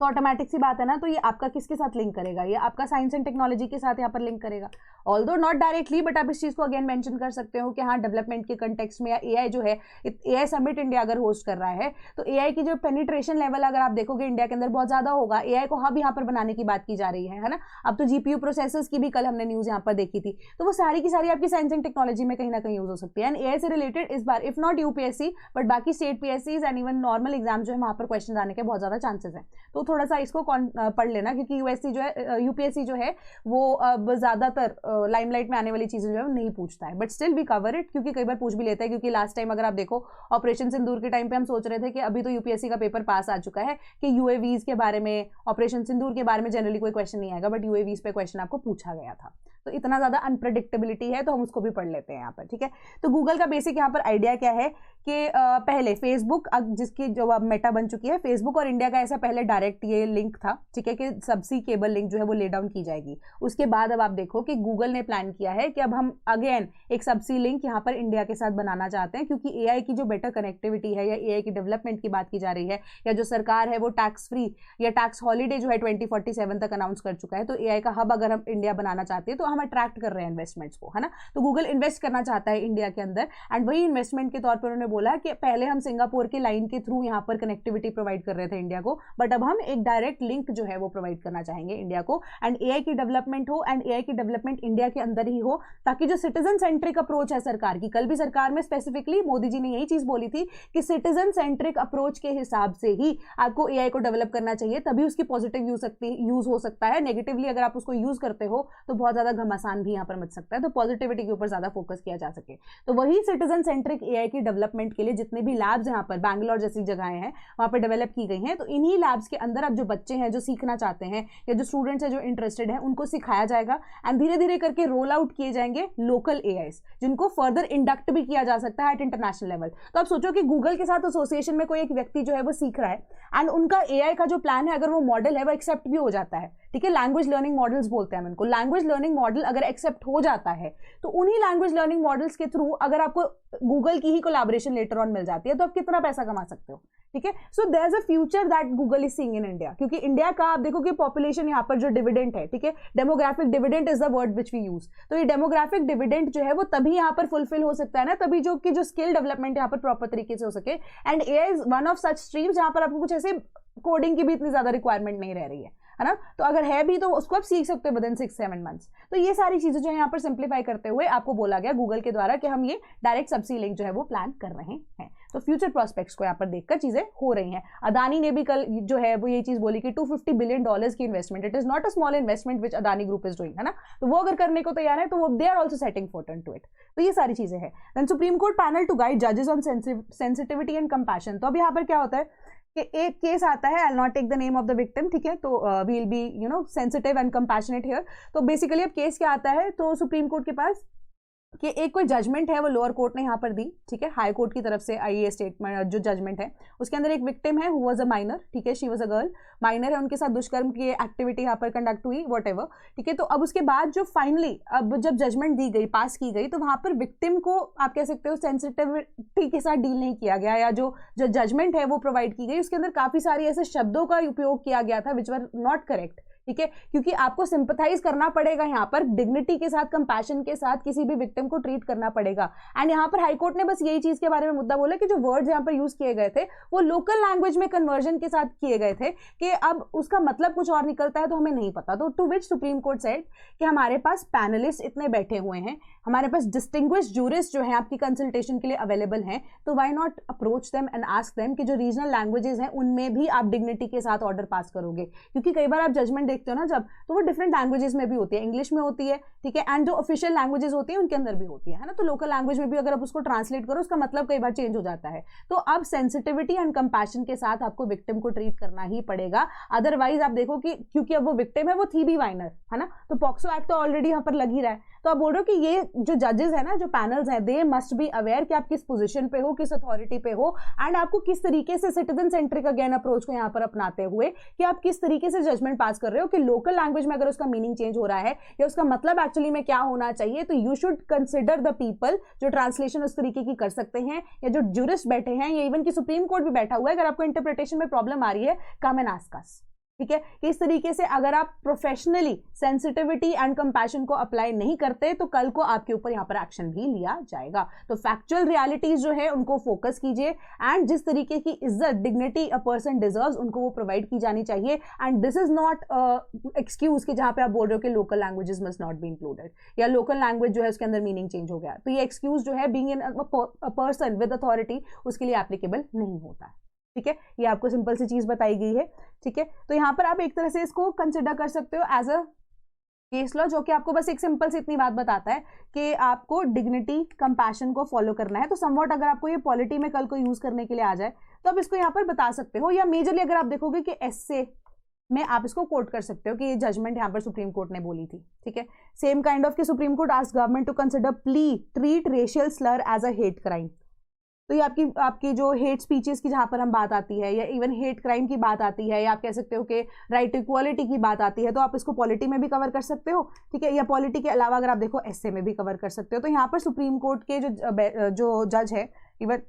तो ऑटोमेटिक सी बात है ना, तो ये आपका किसके साथ लिंक करेगा, ये आपका साइंस एंड टेक्नोलॉजी के साथ यहाँ पर लिंक करेगा, ऑल्दो नॉट डायरेक्टली, बट आप इस चीज को अगेन मेंशन कर सकते हो कि हाँ डेवलपमेंट के कंटेक्स्ट में, या एआई जो है, एआई समिट इंडिया अगर होस्ट कर रहा है तो एआई की जो पेनिट्रेशन लेवल अगर आप देखोगे इंडिया के अंदर बहुत ज्यादा होगा, एआई को हब यहाँ पर बनाने की बात की जा रही है ना। अब तो जीपीयू प्रोसेसर्स की भी कल हमने न्यूज यहाँ पर देखी थी, तो वो सारी की सारी आपकी साइंस एंड टेक्नोलॉजी में कहीं ना कहीं यूज हो सकती है। एंड एआई से रिलेटेड इस बार इफ नॉट यूपीएससी बट बाकी state PSC and even normal exam जो है वहां पर क्वेश्चन आने के बहुत ज्यादा चांसेस है। तो थोड़ा सा इसको पढ़ लेना, क्योंकि यूएससी जो है, यूपीएससी जो है वो अब ज्यादातर लाइमलाइट में आने वाली चीजें जो है नहीं पूछता है, but still we cover it, क्योंकि कई बार पूछ भी लेता है। क्योंकि लास्ट टाइम अगर आप देखो ऑपरेशन सिंदूर के टाइम पे हम सोच रहे थे कि अभी तो यूपीएससी का पेपर पास आ चुका है कि यूएवीज के बारे में, ऑपरेशन सिंदूर के बारे में जनरली कोई क्वेश्चन नहीं आएगा, बट यूएवीज पे क्वेश्चन आपको पूछा गया था। तो इतना ज्यादा अनप्रेडिक्टेबिलिटी है, तो हम उसको भी पढ़ लेते हैं यहाँ पर, ठीक है। तो गूगल का बेसिक यहाँ पर आइडिया क्या है कि पहले फेसबुक, जिसकी जो अब मेटा बन चुकी है, फेसबुक और इंडिया का ऐसा पहले डायरेक्ट ये लिंक था, ठीक है, कि सबसी केबल लिंक जो है वो ले डाउन की जाएगी। उसके बाद अब आप देखो कि गूगल ने प्लान किया है कि अब हम अगेन एक सबसी लिंक यहाँ पर इंडिया के साथ बनाना चाहते हैं, क्योंकि एआई की जो बेटर कनेक्टिविटी है या एआई की डेवलपमेंट की बात की जा रही है, या जो सरकार है वो टैक्स फ्री या टैक्स हॉलीडे जो है 2047 तक अनाउंस कर चुका है। तो एआई का हब अगर हम इंडिया बनाना चाहते हैं तो हम अट्रैक्ट कर रहे हैं इन्वेस्टमेंट्स को, है ना। तो गूगल इन्वेस्ट करना चाहता है इंडिया के अंदर, एंड वही इन्वेस्टमेंट के तौर पर उन्होंने बोला कि पहले हम सिंगापुर की लाइन के थ्रू यहाँ पर कनेक्टिविटी प्रोवाइड कर रहे थे इंडिया को, बट अब हम एक डायरेक्ट लिंक जो है वो प्रोवाइड करना चाहेंगे इंडिया को, एंड एआई की डेवलपमेंट हो, एंड एआई की डेवलपमेंट इंडिया के अंदर ही हो, ताकि जो सिटीजन सेंट्रिक अप्रोच है सरकार की, कल भी सरकार में स्पेसिफिकली मोदी जी ने यही चीज बोली थी कि सिटीजन सेंट्रिक अप्रोच के हिसाब से ही आपको एआई को डेवलप करना चाहिए, तभी उसकी पॉजिटिव यूज हो सकता है। नेगेटिवली अगर आप उसको यूज करते हो तो बहुत ज्यादा घमासान भी यहाँ पर मच सकता है, तो पॉजिटिविटी के ऊपर ज्यादा फोकस किया जा सके। तो वही सिटीजन सेंट्रिक एआई की डेवलपमेंट के लिए जितने भी लैब्स यहाँ पर बैंगलोर जैसी जगहें हैं वहां पर डेवलप की गई हैं, तो इन्हीं लैब्स के अंदर अब जो बच्चे हैं जो सीखना चाहते हैं या जो स्टूडेंट्स हैं जो इंटरेस्टेड हैं उनको सिखाया जाएगा, एंड धीरे धीरे करके रोल आउट किए जाएंगे लोकल एआईस, जिनको फर्दर इंडक्ट भी किया जा सकता है एट इंटरनेशनल लेवल। तो आप सोचो कि गूगल के साथ एसोसिएशन में कोई एक व्यक्ति जो है वो सीख रहा है, एंड उनका एआई का जो प्लान है अगर वो मॉडल है वो एक्सेप्ट भी हो जाता है, ठीक है, लैंग्वेज लर्निंग मॉडल्स बोलते हैं हम इनको, लैंग्वेज लर्निंग मॉडल अगर एक्सेप्ट हो जाता है तो उन्हीं लैंग्वेज लर्निंग मॉडल्स के थ्रू अगर आपको गूगल की ही कोलैबोरेशन लेटर ऑन मिल जाती है तो आप कितना पैसा कमा सकते हो, ठीक है। So there is a future that Google is seeing in India, क्योंकि इंडिया का आप देखो कि पॉपुलेशन यहाँ पर जो डिविडेंड है, ठीक है, demographic dividend is the word which we use, तो ये डेमोग्राफिक डिविडेंड जो है वो तभी यहाँ पर फुलफिल हो सकता है ना, तभी जो कि जो स्किल डेवलपमेंट यहाँ पर प्रॉपर तरीके से हो सके, and AI is one of such streams जहां पर आपको कुछ ऐसे कोडिंग की भी इतनी ज्यादा रिक्वायरमेंट नहीं रह रही है ना, तो अगर है भी तो उसको आप सीख सकते हो विद इन 6-7 मंथ्स। तो ये सारी चीजें जो है यहाँ पर सिंप्लीफाई करते हुए आपको बोला गया गूगल के द्वारा कि हम ये डायरेक्ट सबसी लिंक जो है वो प्लान कर रहे हैं। तो फ्यूचर प्रोस्पेक्ट्स को यहाँ पर देखकर चीजें हो रही हैं। अदानी ने भी कल जो है वो ये चीज बोली कि $250 बिलियन की investment, it is not a small investment which Adani group is doing, है ना, तो वो अगर करने को तैयार है तो वो they are also setting foot into it. तो ये सारी चीजें हैं। Then Supreme Court panel to guide जजेस ऑन सेंसिटिविटी एंड कंपैशन। तो अब यहाँ पर क्या होता है कि एक केस आता है, I will not take the name of the victim, ठीक है, तो we will be you know sensitive and compassionate here. तो बेसिकली अब केस क्या आता है, तो सुप्रीम कोर्ट के पास कि एक कोई जजमेंट है वो लोअर कोर्ट ने यहाँ पर दी, ठीक है, हाई कोर्ट की तरफ से आई ये स्टेटमेंट जो जजमेंट है उसके अंदर एक विक्टिम है हु वाज अ माइनर, ठीक है, she was a girl, minor है, उनके साथ दुष्कर्म की एक्टिविटी यहाँ पर कंडक्ट हुई व्हाटएवर, ठीक है। तो अब उसके बाद जो फाइनली अब जब जजमेंट दी गई, पास की गई, तो वहां पर विक्टिम को आप कह सकते हो सेंसिटिविटी के साथ डील नहीं किया गया, या जो जजमेंट है वो प्रोवाइड की गई उसके अंदर काफी सारी ऐसे शब्दों का उपयोग किया गया था विच वर नॉट करेक्ट, ठीक है, क्योंकि आपको सिंपथाइज करना पड़ेगा यहाँ पर, डिग्निटी के साथ, कंपैशन के साथ किसी भी विक्टिम को ट्रीट करना पड़ेगा। एंड यहाँ पर हाईकोर्ट ने बस यही चीज के बारे में मुद्दा बोला कि जो वर्ड्स यहाँ पर यूज किए गए थे वो लोकल लैंग्वेज में कन्वर्जन के साथ किए गए थे, कि अब उसका मतलब कुछ और निकलता है तो हमें नहीं पता। तो to which Supreme Court said कि हमारे पास पैनलिस्ट इतने बैठे हुए हैं, हमारे पास डिस्टिंग्विश्ड जूरिस्ट जो है आपकी कंसल्टेशन के लिए अवेलेबल हैं, तो why not approach them and ask them कि जो रीजनल लैंग्वेजेस हैं उनमें भी आप डिग्निटी के साथ ऑर्डर पास करोगे, क्योंकि कई बार आप जजमेंट देखते हो ना जब, तो वो डिफरेंट लैंग्वेजेस में भी होती है, इंग्लिश में होती है, ठीक है, एंड जो ऑफिशियल लैंग्वेजेस होती है उनके अंदर भी होती है ना, तो लोकल लैंग्वेज में भी अगर आप उसको ट्रांसलेट करो उसका मतलब कई बार चेंज हो जाता है। तो अब सेंसिटिविटी एंड कंपैशन के साथ आपको विक्टिम को ट्रीट करना ही पड़ेगा, अदरवाइज आप देखो कि क्योंकि अब वो विक्टिम है, वो थी भी माइनर, है ना, तो पॉक्सो एक्ट तो ऑलरेडी यहाँ पर लग ही रहा है। तो आप बोल रहे हो कि ये जो जजेस है ना, जो पैनल्स हैं, दे मस्ट बी अवेयर कि आप किस पोजीशन पे हो, किस अथॉरिटी पे हो, एंड आपको किस तरीके से सिटीजन सेंट्रिक अगेन अप्रोच को यहाँ पर अपनाते हुए कि आप किस तरीके से जजमेंट पास कर रहे हो कि लोकल लैंग्वेज में अगर उसका मीनिंग चेंज हो रहा है या उसका मतलब एक्चुअली में क्या होना चाहिए, तो you should consider the people जो ट्रांसलेशन उस तरीके की कर सकते हैं, या जो जूरिस्ट बैठे हैं, या इवन की सुप्रीम कोर्ट भी बैठा हुआ है, अगर आपको इंटरप्रिटेशन में प्रॉब्लम आ रही है, कम एंड आस्क अस, ठीक है। इस तरीके से अगर आप प्रोफेशनली सेंसिटिविटी एंड कंपैशन को अप्लाई नहीं करते तो कल को आपके ऊपर यहाँ पर एक्शन भी लिया जाएगा। तो फैक्चुअल रियलिटीज जो है उनको फोकस कीजिए, एंड जिस तरीके की इज्जत, डिग्निटी अ पर्सन डिजर्व्स उनको वो प्रोवाइड की जानी चाहिए। And this is not excuse कि जहां पे आप बोल रहे हो कि local languages must not be included, या लोकल लैंग्वेज जो है उसके अंदर मीनिंग चेंज हो गया, तो ये एक्सक्यूज जो है being in a person with authority उसके लिए एप्लीकेबल नहीं होता है। ठीक है, ये आपको सिंपल सी चीज बताई गई है। ठीक है, तो यहाँ पर आप एक तरह से इसको कंसिडर कर सकते हो एज अ केस लॉ, जो कि आपको बस एक सिंपल सी इतनी बात बताता है कि आपको डिग्निटी कंपैशन को फॉलो करना है। तो समवॉट अगर आपको ये पॉलिटी में कल को यूज करने के लिए आ जाए तो आप इसको यहाँ पर बता सकते हो, या मेजरली अगर आप देखोगे कि एस्से में आप इसको कोट कर सकते हो कि ये जजमेंट यहाँ पर सुप्रीम कोर्ट ने बोली थी। ठीक है, सेम काइंड ऑफ कि Supreme Court asked government to consider plea treat racial slur as a hate crime. तो ये आपकी जो हेट स्पीचेस की जहां पर हम बात आती है, या इवन हेट क्राइम की बात आती है, या आप कह सकते हो कि राइट टू इक्वालिटी की बात आती है, तो आप इसको पॉलिटी में भी कवर कर सकते हो। ठीक है, या पॉलिटी के अलावा अगर आप देखो एस्से में भी कवर कर सकते हो। तो यहाँ पर सुप्रीम कोर्ट के जो जज है, even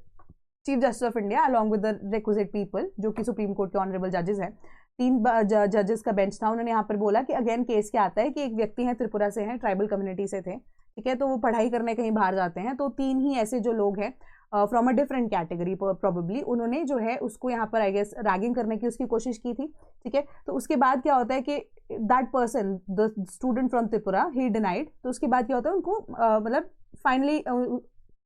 chief justice of India along with the requisite people, जो कि सुप्रीम कोर्ट के ऑनरेबल जजेस हैं, 3 जजेस का बेंच था, उन्होंने यहाँ पर बोला कि अगेन केस क्या आता है कि एक व्यक्ति है त्रिपुरा से हैं, ट्राइबल कम्युनिटी से थे। ठीक है, तो वो पढ़ाई करने कहीं बाहर जाते हैं, तो 3 ही ऐसे जो लोग हैं from a different category probably, उन्होंने जो है उसको यहाँ पर आई गेस रैगिंग करने की उसकी कोशिश की थी। ठीक है, तो उसके बाद क्या होता है कि that person the student from Tripura he denied, तो उसके बाद क्या होता है उनको मतलब फाइनली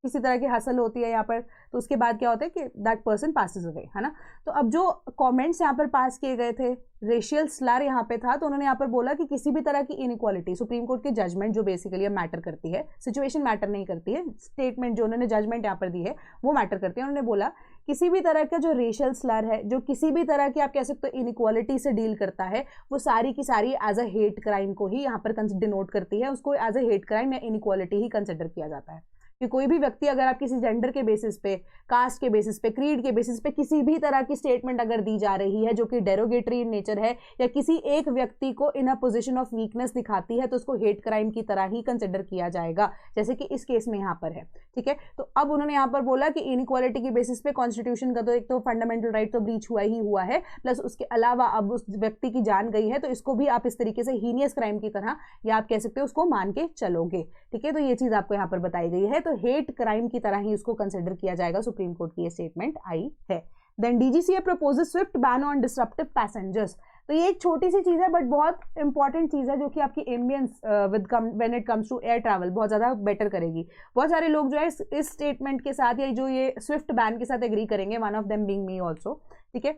किसी तरह की हासिल होती है यहाँ पर, तो उसके बाद क्या होता है कि दैट पर्सन पासिस अवे, है ना। तो अब जो कमेंट्स यहाँ पर पास किए गए थे, रेशियल स्लर यहाँ पे था, तो उन्होंने यहाँ पर बोला कि किसी भी तरह की इनइक्वालिटी, सुप्रीम कोर्ट की जजमेंट जो बेसिकली मैटर करती है, सिचुएशन मैटर नहीं करती है, स्टेटमेंट जो उन्होंने जजमेंट यहाँ पर दी है वो मैटर करती है। उन्होंने बोला किसी भी तरह का जो रेशियल स्लर है, जो किसी भी तरह की आप कह सकते हो इनइक्वालिटी से डील करता है, वो सारी की सारी एज अ हेट क्राइम को ही यहाँ पर डिनोट करती है, उसको एज अ हेट क्राइम या इनइक्वालिटी ही कंसिडर किया जाता है। कि कोई भी व्यक्ति अगर आप किसी जेंडर के बेसिस पे, कास्ट के बेसिस पे, क्रीड के बेसिस पे किसी भी तरह की स्टेटमेंट अगर दी जा रही है जो कि डेरोगेटरी इन नेचर है, या किसी एक व्यक्ति को इन अ पोजीशन ऑफ वीकनेस दिखाती है, तो उसको हेट क्राइम की तरह ही कंसिडर किया जाएगा, जैसे कि इस केस में यहाँ पर है। ठीक है, तो अब उन्होंने यहाँ पर बोला कि इनइक्वालिटी के बेसिस पे कॉन्स्टिट्यूशन का तो एक तो फंडामेंटल राइट तो ब्रीच हुआ ही हुआ है, प्लस उसके अलावा अब उस व्यक्ति की जान गई है, तो इसको भी आप इस तरीके से हीनियस क्राइम की तरह, या आप कह सकते हो उसको मान के चलोगे। ठीक है, तो ये चीज आपको यहाँ पर बताई गई है, तो हेट क्राइम की तरह ही उसको कंसिडर किया जाएगा, सुप्रीम कोर्ट की ये स्टेटमेंट आई है। Then DGCA proposes swift ban on disruptive passengers. तो ये एक छोटी सी चीज है बट बहुत इंपॉर्टेंट चीज है, जो कि आपकी ambience with when it comes to air travel बहुत ज्यादा बेटर करेगी। बहुत सारे लोग जो है इस स्टेटमेंट के साथ, या जो ये स्विफ्ट बैन के साथ एग्री करेंगे, one of them being me also. ठीक है,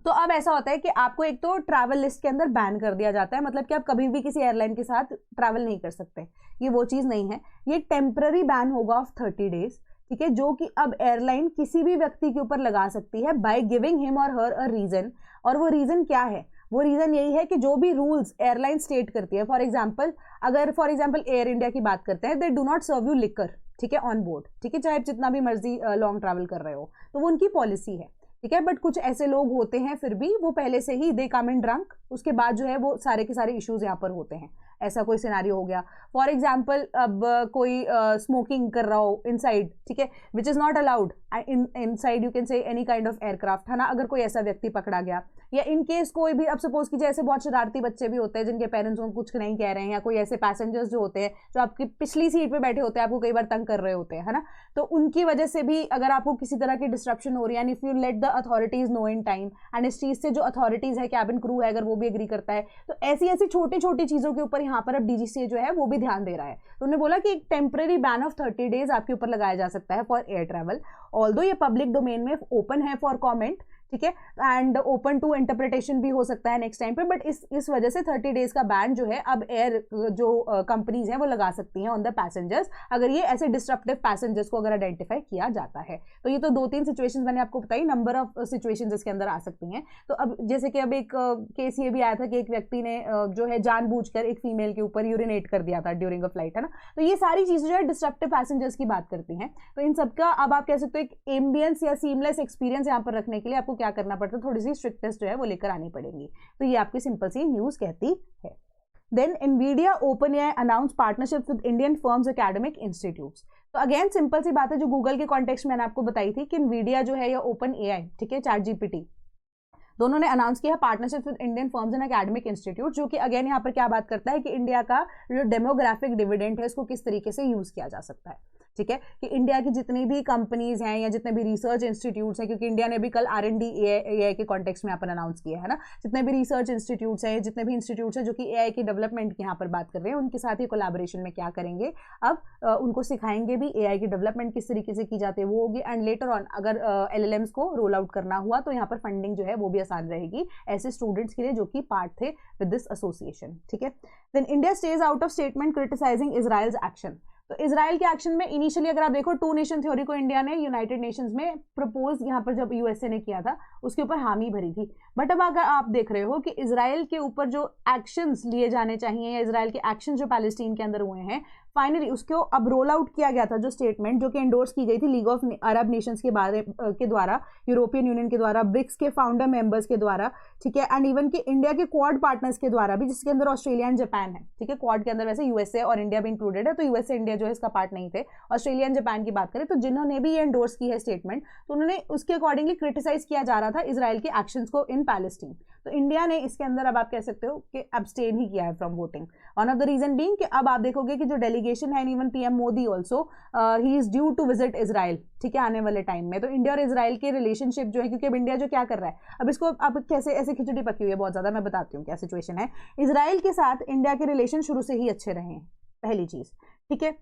तो अब ऐसा होता है कि आपको एक तो ट्रैवल लिस्ट के अंदर बैन कर दिया जाता है, मतलब कि आप कभी भी किसी एयरलाइन के साथ ट्रैवल नहीं कर सकते, ये वो चीज नहीं है। ये टेम्पररी बैन होगा ऑफ 30 डेज। ठीक है, जो कि अब एयरलाइन किसी भी व्यक्ति के ऊपर लगा सकती है बाय गिविंग हिम और हर अ रीजन। और वो रीजन क्या है? वो रीजन यही है कि जो भी रूल्स एयरलाइन स्टेट करती है, फॉर एग्जाम्पल एयर इंडिया की बात करते हैं, they do not serve you liquor, ठीक है, ऑन बोर्ड। ठीक है, चाहे जितना भी मर्जी लॉन्ग ट्रैवल कर रहे हो, तो वो उनकी पॉलिसी है। ठीक है, बट कुछ ऐसे लोग होते हैं फिर भी वो पहले से ही दे कम इन ड्रंक, उसके बाद जो है वो सारे के सारे इश्यूज यहाँ पर होते हैं। ऐसा कोई सिनेरियो हो गया, फॉर एग्जाम्पल अब कोई स्मोकिंग कर रहा हो इनसाइड, ठीक है, which is not allowed inside, you can से एनी काइंड ऑफ एयरक्राफ्ट, है ना। अगर कोई ऐसा व्यक्ति पकड़ा गया, या इन केस कोई भी, अब सपोज कीजिए ऐसे बहुत शरारती बच्चे भी होते हैं जिनके पेरेंट्स उनको कुछ नहीं कह रहे हैं, या कोई ऐसे पैसेंजर्स जो होते हैं जो आपकी पिछली सीट पे बैठे होते हैं, आपको कई बार तंग कर रहे होते हैं, है ना। तो उनकी वजह से भी अगर आपको किसी तरह की डिस्ट्रप्शन हो रही है, and if you let the authorities no in time, and इस चीज से जो अथॉरिटीज है, कैबिन क्रू है, अगर वो भी एग्री करता है, तो ऐसी ऐसी छोटी छोटी चीजों के ऊपर यहाँ पर अब डीजीसीए जो है वो भी ध्यान दे रहा है। तो उन्होंने बोला कि एक टेम्पररी बैन ऑफ 30 डेज आपके ऊपर लगाया जा सकता है फॉर एयर ट्रैवल, ऑल्दो ये पब्लिक डोमेन में ओपन है फॉर कॉमेंट, ठीक है, एंड ओपन टू इंटरप्रिटेशन भी हो सकता है नेक्स्ट टाइम पे, बट इस वजह से 30 डेज का बैन जो है अब एयर जो कंपनीज हैं वो लगा सकती हैं ऑन द पैसेंजर्स, अगर ये ऐसे डिस्ट्रप्टिव पैसेंजर्स को अगर आइडेंटिफाई किया जाता है। तो ये तो 2-3 सिचुएशंस मैंने आपको बताई, नंबर ऑफ सिचुएशंस इसके अंदर आ सकती हैं। तो अब जैसे कि अब एक केस ये भी आया था कि एक व्यक्ति ने जो है जानबूझकर एक फीमेल के ऊपर यूरिनेट कर दिया था ड्यूरिंग अ फ्लाइट, है ना। तो ये सारी चीजें जो है डिस्ट्रप्टिव पैसेंजर्स की बात करती हैं। तो इन सबका अब आप कह सकते हो एक एम्बियंस या सीमलेस एक्सपीरियंस यहाँ पर रखने के लिए आपको क्या करना पड़ता है, थोड़ी सी स्ट्रिक्टनेस जो है वो लेकर आनी पड़ेगी। तो ये आपकी सिंपल सी न्यूज कहती है। Then NVIDIA OpenAI announce partnership with Indian firms academic institutes. तो अगेन सिंपल सी बात है जो गूगल के कॉन्टेक्स्ट में मैंने आपको बताई थी कि NVIDIA जो है या OpenAI, ठीक है, ChatGPT, दोनों ने अनाउंस किया partnership with Indian firms and academic institute, जो कि अगेन यहाँ पर क्या बात करता है कि इंडिया का जो डेमोग्राफिक डिविडेंड है उसको किस तरीके से यूज किया जा सकता है। ठीक है, कि इंडिया की जितनी भी कंपनीज हैं या जितने भी रिसर्च इंस्टीट्यूट्स हैं, क्योंकि इंडिया ने भी कल R&D AI के कॉन्टेक्स्ट में यहाँ पर अनाउंस किया है ना, जितने भी रिसर्च इंस्टीट्यूट्स हैं, जितने भी इंस्टीट्यूट्स हैं जो कि AI की डेवलपमेंट की यहाँ पर बात कर रहे हैं, उनके साथ ही कोलैबोरेशन में क्या करेंगे, अब उनको सिखाएंगे भी AI की डेवलपमेंट किस तरीके से की जाती है वो होगी, एंड लेटर ऑन अगर LLMs को रोल आउट करना हुआ तो यहाँ पर फंडिंग जो है वो भी आसान रहेगी ऐसे स्टूडेंट्स के लिए जो कि पार्ट थे विद दिस एसोसिएशन। ठीक है, then India stays out of statement criticising Israel's action. तो इजराइल के एक्शन में इनिशियली अगर आप देखो टू नेशन थ्योरी को इंडिया ने यूनाइटेड नेशंस में प्रपोज यहाँ पर जब यूएसए ने किया था उसके ऊपर हामी भरी थी, बट अब अगर आप देख रहे हो कि इजराइल के ऊपर जो एक्शंस लिए जाने चाहिए या इजराइल के एक्शंस जो पैलेस्टीन के अंदर हुए हैं फाइनली उसको अब रोल आउट किया गया था, जो स्टेटमेंट जो कि एंडोर्स की गई थी लीग ऑफ अरब नेशंस के द्वारा, यूरोपियन यूनियन के द्वारा, ब्रिक्स के फाउंडर मेंबर्स के द्वारा, ठीक है, एंड इवन कि इंडिया के क्वाड पार्टनर्स के द्वारा भी, जिसके अंदर ऑस्ट्रेलिया एंड जापान है। ठीक है, क्वाड के अंदर वैसे यूएसए और इंडिया भी इंक्लूडेड है, तो यूएसए इंडिया जो है इसका पार्ट नहीं थे। ऑस्ट्रेलिया एंड जापान की बात करें तो जिन्होंने भी ये एंडोर्स की है स्टेटमेंट, तो उन्होंने उसके अकॉर्डिंगली क्रिटिसाइज किया जा रहा था इजराइल के एक्शंस को इन पैलेस्टीन। तो इंडिया ने इसके अंदर अब आप कह सकते हो कि अब्सटेन ही किया है from voting. One of the reason being कि अब आप देखोगे कि जो डेलीगेशन है, इवन पीएम मोदी ऑल्सो ही is due to visit Israel, ठीक है, आने वाले टाइम में। तो इंडिया और इजराइल के रिलेशनशिप जो है, क्योंकि अब इंडिया जो क्या कर रहा है, अब इसको अब कैसे ऐसे खिचड़ी पकी हुई है बहुत ज्यादा, मैं बताती हूँ क्या सिचुएशन है। इजराइल के साथ इंडिया के रिलेशन शुरू से ही अच्छे रहे हैं, पहली चीज। ठीक है,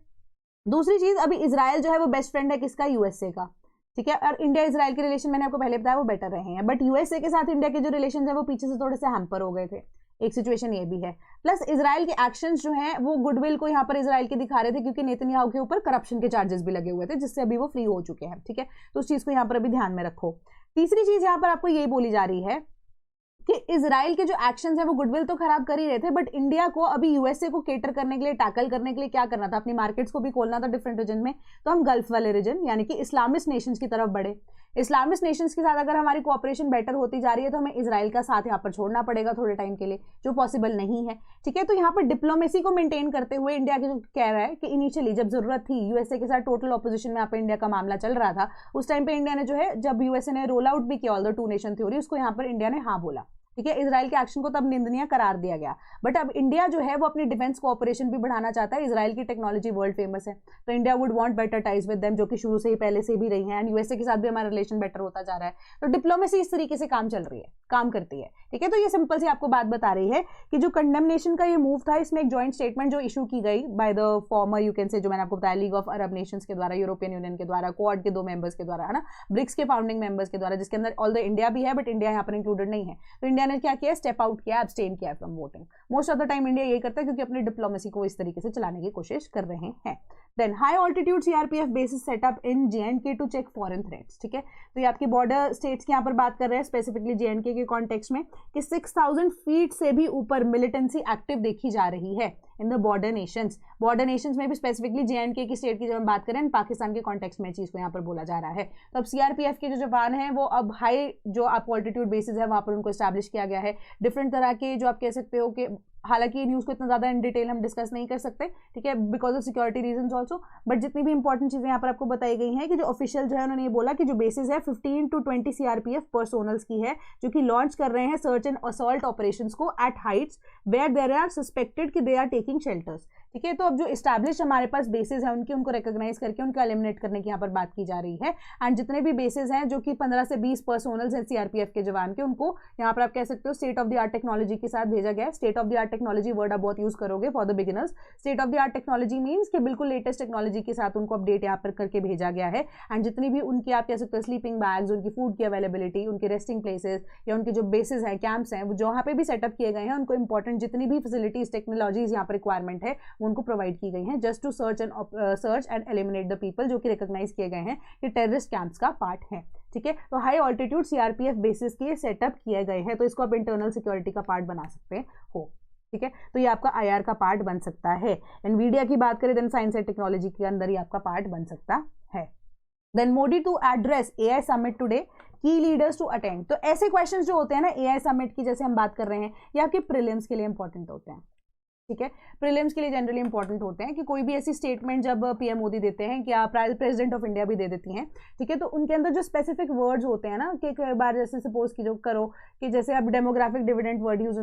दूसरी चीज, अभी इजराइल जो है वो बेस्ट फ्रेंड है किसका, यूएसए का। ठीक है, और इंडिया इजराइल के रिलेशन मैंने आपको पहले बताया वो बेटर रहे हैं, बट यूएसए के साथ इंडिया के जो रिलेशन है वो पीछे से थोड़े से हैम्पर हो गए थे, एक सिचुएशन ये भी है। प्लस इजराइल के एक्शंस जो हैं वो गुडविल को यहाँ पर इजराइल के दिखा रहे थे, क्योंकि नेतन्याहू के ऊपर करप्शन के चार्जेस भी लगे हुए थे, जिससे अभी वो फ्री हो चुके हैं। ठीक है, तो उस चीज को यहाँ पर अभी ध्यान में रखो। तीसरी चीज यहाँ पर आपको यही बोली जा रही है कि इजराइल के जो एक्शंस है वो गुडविल तो खराब कर ही रहे थे, बट इंडिया को अभी यूएसए को केटर करने के लिए, टैकल करने के लिए क्या करना था, अपनी मार्केट्स को भी खोलना था डिफरेंट रीजन में। तो हम गल्फ वाले रीजन यानी कि इस्लामिस्ट नेशंस की तरफ बढ़े। इस्लामिस्ट नेशंस के साथ अगर हमारी कोऑपरेशन बेटर होती जा रही है तो हमें इजराइल का साथ यहाँ पर छोड़ना पड़ेगा थोड़े टाइम के लिए, जो पॉसिबल नहीं है। ठीक है, तो यहाँ पर डिप्लोमेसी को मेंटेन करते हुए इंडिया के जो कह रहा है कि इनिशियली जब जरूरत थी, यूएसए के साथ टोटल ऑपोजिशन में यहाँ पर इंडिया का मामला चल रहा था, उस टाइम पे इंडिया ने जो है, जब यूएसए ने रोल आउट भी किया all the two nation theory, उसको यहाँ पर इंडिया ने हाँ बोला। ठीक है, इजराइल के एक्शन को तब निंदनीय करार दिया गया, बट अब इंडिया जो है वो अपनी डिफेंस कोऑपरेशन भी बढ़ाना चाहता है। इजराइल की टेक्नोलॉजी वर्ल्ड फेमस है, तो India would want better ties with them, जो कि शुरू से ही पहले से भी रही है, एंड यूएसए के साथ भी हमारा रिलेशन बेटर होता जा रहा है। तो डिप्लोमेसी इस तरीके से काम चल रही है, काम करती है। ठीक है, तो ये सिंपल सी आपको बात बता रही है कि जो कंडेमनेशन का ये मूव था, इसमें एक जॉइंट स्टेटमेंट जो इशू की गई by the former, you can से, जो मैंने आपको बताया, लीग ऑफ अरब नेशंस के द्वारा, यूरोपियन यूनियन के द्वारा, क्वाड के 2 मेंबर्स के द्वारा, है ना, ब्रिक्स के फाउंडिंग मेंबर्स के द्वारा, जिसके अंदर ऑल द इंडिया भी है, बट इंडिया यहाँ पर इंक्लूडेड नहीं है। तो इंडिया ने क्या किया, स्टेप आउट किया, अब्सटेन किया from voting. Most of the time India यही करता है, क्योंकि अपनी डिप्लोमेसी को इस तरीके से चलाने की कोशिश कर रहे हैं। Then high altitude CRPF bases set up in J and K to check foreign threats. ठीक है, तो ये आपकी बॉर्डर स्टेट्स की यहाँ पर बात कर रहे हैं, स्पेसिफिकली जेएंडके के कॉन्टेक्स्ट में, कि 6000 फीट से भी ऊपर मिलिटेंसी एक्टिव देखी जा रही है in the border Nations. Border Nations में भी स्पेसिफिकली जेएंडके की स्टेट की जब हम बात करें, पाकिस्तान के कॉन्टेक्स्ट में चीज को यहाँ पर बोला जा रहा है। तो अब सीआरपीएफ के जो जवान हैं वो अब हाई जो आप ऑल्टीट्यूड बेसिस है वहां पर उनको एस्टैब्लिश किया गया है। डिफरेंट तरह के जो आप कह सकते हो कि, हालांकि ये न्यूज़ को इतना ज़्यादा इन डिटेल हम डिस्कस नहीं कर सकते, ठीक है, because of security reasons also, but जितनी भी इंपॉर्टेंट चीज़ें यहाँ पर आपको बताई गई हैं कि जो ऑफिशियल जो है उन्होंने ये बोला कि जो बेसिस है 15 to 20 सीआरपीएफ पर्सोनल्स की है, जो कि लॉन्च कर रहे हैं सर्च एंड असॉल्ट ऑपरेशंस को at heights where there are suspected कि दे आर टेकिंग शेल्टर्स। ठीक है, तो अब जो एस्टैब्लिश हमारे पास बेसिस है उनको रिकॉग्नाइज करके उनको एलिमिनेट करने की यहाँ पर बात की जा रही है। एंड जितने भी बेसिस हैं जो कि 15 से 20 पर्सोनल्स हैं सीआरपीएफ के जवान के, उनको यहाँ पर आप कह सकते हो state of the art technology के साथ भेजा गया है। State of the art technology word आप बहुत यूज करोगे for the beginners. State of the art technology means कि बिल्कुल लेटेस्ट टेक्नोलॉजी के साथ उनको अपडेट यहाँ पर करके भेजा गया है। एंड जितनी भी उनकी आप कह सकते हो स्लीपिंग बैग्स, उनकी फूड की अवेलेबिलिटी, उनके रेस्टिंग प्लेसेस या उनके जो बेसिस हैं, कैंप्स हैं, वो जहाँ पे भी सेटअप किए गए हैं, उनको इंपॉर्टेंट जितनी भी फैसिलिटीज, टेक्नोलॉजीज यहाँ पर रिक्वायरमेंट है उनको प्रोवाइड की गई हैं, just to search and eliminate the people जो कि रिकॉग्नाइज किए गए हैं कि टेररिस्ट कैंप्स का पार्ट है। ठीक है, तो हाई ऑल्टीट्यूड सीआरपीएफ बेसिस के सेटअप किए गए हैं, तो इसको आप इंटरनल सिक्योरिटी का पार्ट बना सकते हो। ठीक है, तो ये आपका आईआर का पार्ट बन सकता है। एनवीडिया की बात करें देन साइंस एंड टेक्नोलॉजी के अंदर ये आपका पार्ट बन सकता है। Then Modi to address AI summit today, की लीडर्स टू अटेंड। तो ऐसे क्वेश्चंस जो होते हैं ना एआई समिट की, जैसे हम बात कर रहे हैं, ये आपके प्रीलिम्स के लिए इंपॉर्टेंट होते हैं। ठीक है, प्रीलिम्स के लिए जनरली इंपॉर्टेंट होते हैं कि कोई भी ऐसी स्टेटमेंट जब पीएम मोदी देते हैं कि आप प्रेसिडेंट ऑफ इंडिया भी दे देती हैं, ठीक है, तो उनके अंदर जो स्पेसिफिक वर्ड्स होते हैं ना, कि एक बार जैसे सपोज की जो करो कि जैसे अब डेमोग्राफिक डिविडेंड वर्ड यूज